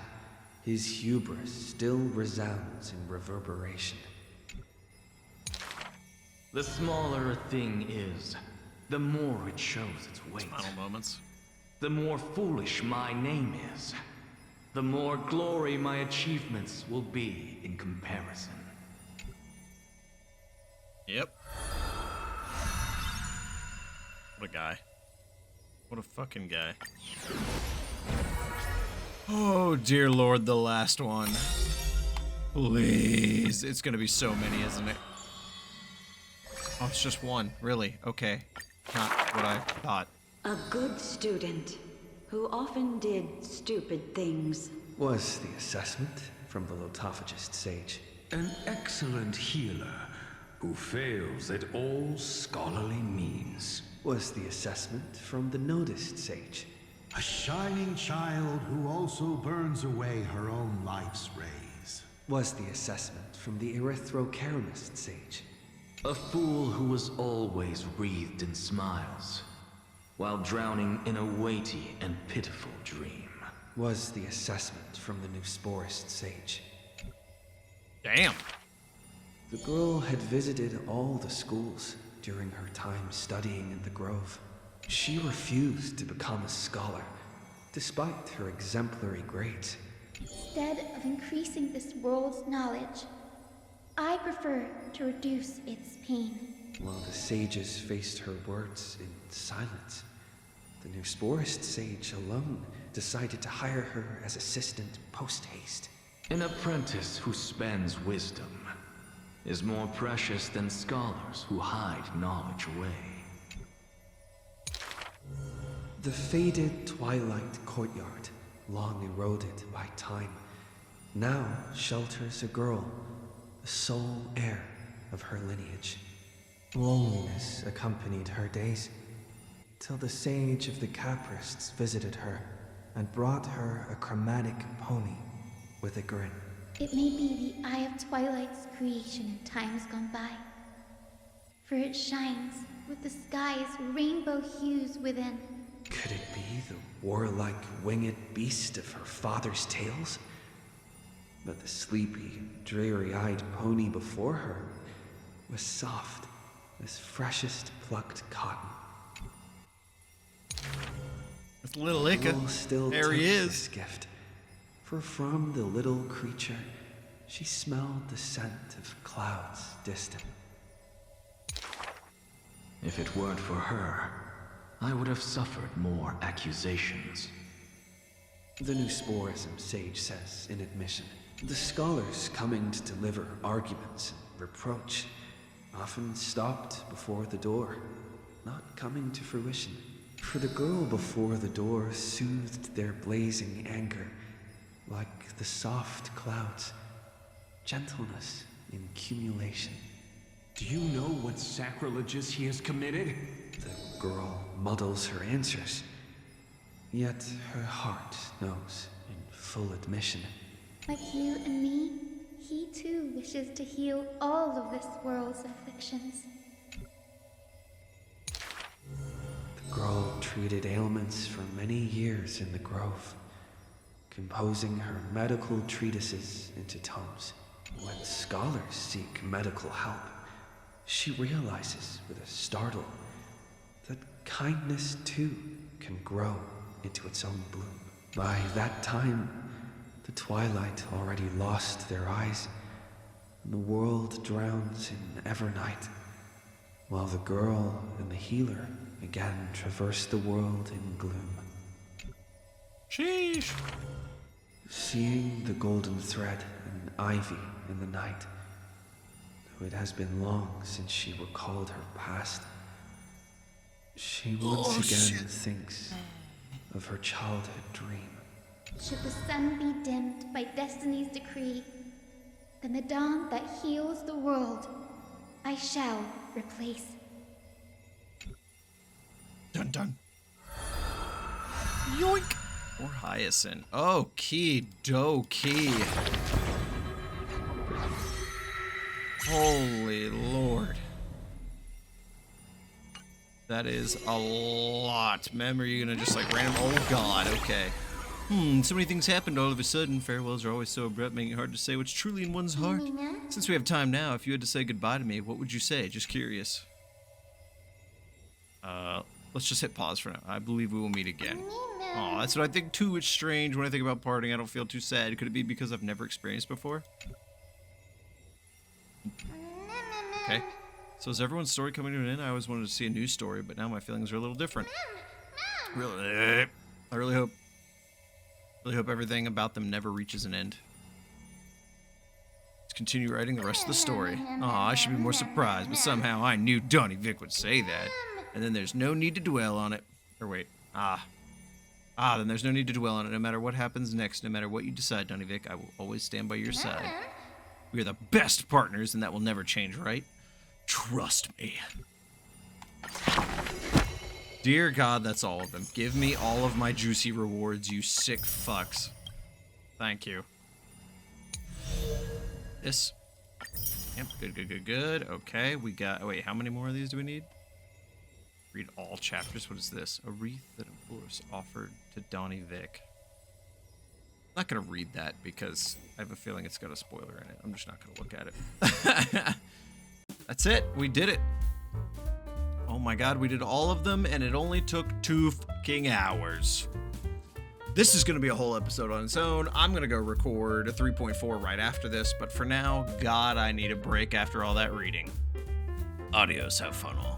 S3: his hubris still resounds in reverberation.
S7: The smaller a thing is, the more it shows its weight.
S1: Final moments.
S7: The more foolish my name is, the more glory my achievements will be in comparison.
S1: Yep. What a guy. What a fucking guy. Oh, dear Lord, the last one. Please. It's gonna be so many, isn't it? Oh, it's just one. Really? Okay. Not what I thought.
S20: A good student who often did stupid things.
S3: Was the assessment from the lotophagist sage.
S15: An excellent healer who fails at all scholarly means.
S3: Was the assessment from the noticed sage.
S21: A shining child who also burns away her own life's rays.
S3: Was the assessment from the erythrocaramist sage.
S7: A fool who was always wreathed in smiles, while drowning in a weighty and pitiful dream.
S3: Was the assessment from the Neusporist sage.
S1: Damn.
S3: The girl had visited all the schools during her time studying in the Grove. She refused to become a scholar, despite her exemplary grades.
S9: Instead of increasing this world's knowledge, I prefer to reduce its pain.
S3: While the sages faced her words in silence, the Neusporist sage alone decided to hire her as assistant post-haste.
S7: An apprentice who spends wisdom is more precious than scholars who hide knowledge away.
S3: The faded twilight courtyard, long eroded by time, now shelters a girl, the sole heir of her lineage. Loneliness accompanied her days, till the sage of the Caprists visited her and brought her a chromatic pony with a grin.
S9: It may be the Eye of Twilight's creation in times gone by, for it shines with the sky's rainbow hues within.
S3: Could it be the warlike winged beast of her father's tales? But the sleepy, dreary-eyed pony before her was soft as freshest plucked cotton.
S1: It's little Ika. There he is.
S3: This gift, for from the little creature she smelled the scent of clouds distant.
S7: If it weren't for her, I would have suffered more accusations.
S3: The Neusporism sage says in admission, the scholars coming to deliver arguments and reproach often stopped before the door, not coming to fruition. For the girl before the door soothed their blazing anger like the soft clouds, gentleness in cumulation.
S15: Do you know what sacrileges he has committed?
S3: The girl muddles her answers, yet her heart knows in full admission.
S9: Like you and me, he too wishes to heal all of this world's afflictions.
S3: The girl treated ailments for many years in the grove, composing her medical treatises into tomes. When scholars seek medical help, she realizes with a startle that kindness too can grow into its own bloom. By that time, the twilight already lost their eyes, and the world drowns in evernight, while the girl and the healer again traverse the world in gloom.
S1: Sheesh.
S3: Seeing the golden thread and ivy in the night, though it has been long since she recalled her past, she once again thinks of her childhood dream.
S9: Should the sun be dimmed by destiny's decree, then the dawn that heals the world I shall replace.
S1: Dun dun. Yoink! Or hyacine. Okie dokie. Holy Lord. That is a lot. Mem, are you gonna just like random? Oh God, okay. So many things happened all of a sudden. Farewells are always so abrupt, making it hard to say what's truly in one's heart. Since we have time now, if you had to say goodbye to me, what would you say? Just curious. Let's just hit pause for now. I believe we will meet again. Aw, that's what I think too. It's strange when I think about parting. I don't feel too sad. Could it be because I've never experienced before? Okay. So is everyone's story coming to an end? I always wanted to see a new story, but now my feelings are a little different. I really hope everything about them never reaches an end. Let's continue writing the rest of the story. Aw, I should be more surprised, but somehow I knew DonnyVick would say that. And then there's no need to dwell on it. Or wait. Then there's no need to dwell on it. No matter what happens next, no matter what you decide, DonnyVick, I will always stand by your side. We are the best partners, and that will never change, right? Trust me. Dear God, that's all of them. Give me all of my juicy rewards, you sick fucks. Thank you. This. Yep, good. Okay, we got... Wait, how many more of these do we need? Read all chapters. What is this? A wreath that implores offered to DonnyVick. I'm not going to read that because I have a feeling it's got a spoiler in it. I'm just not going to look at it. That's it. We did it. Oh my God, we did all of them, and it only took 2 fucking hours. This is going to be a whole episode on its own. I'm going to go record a 3.4 right after this, but for now, God, I need a break after all that reading. Adios, have fun all.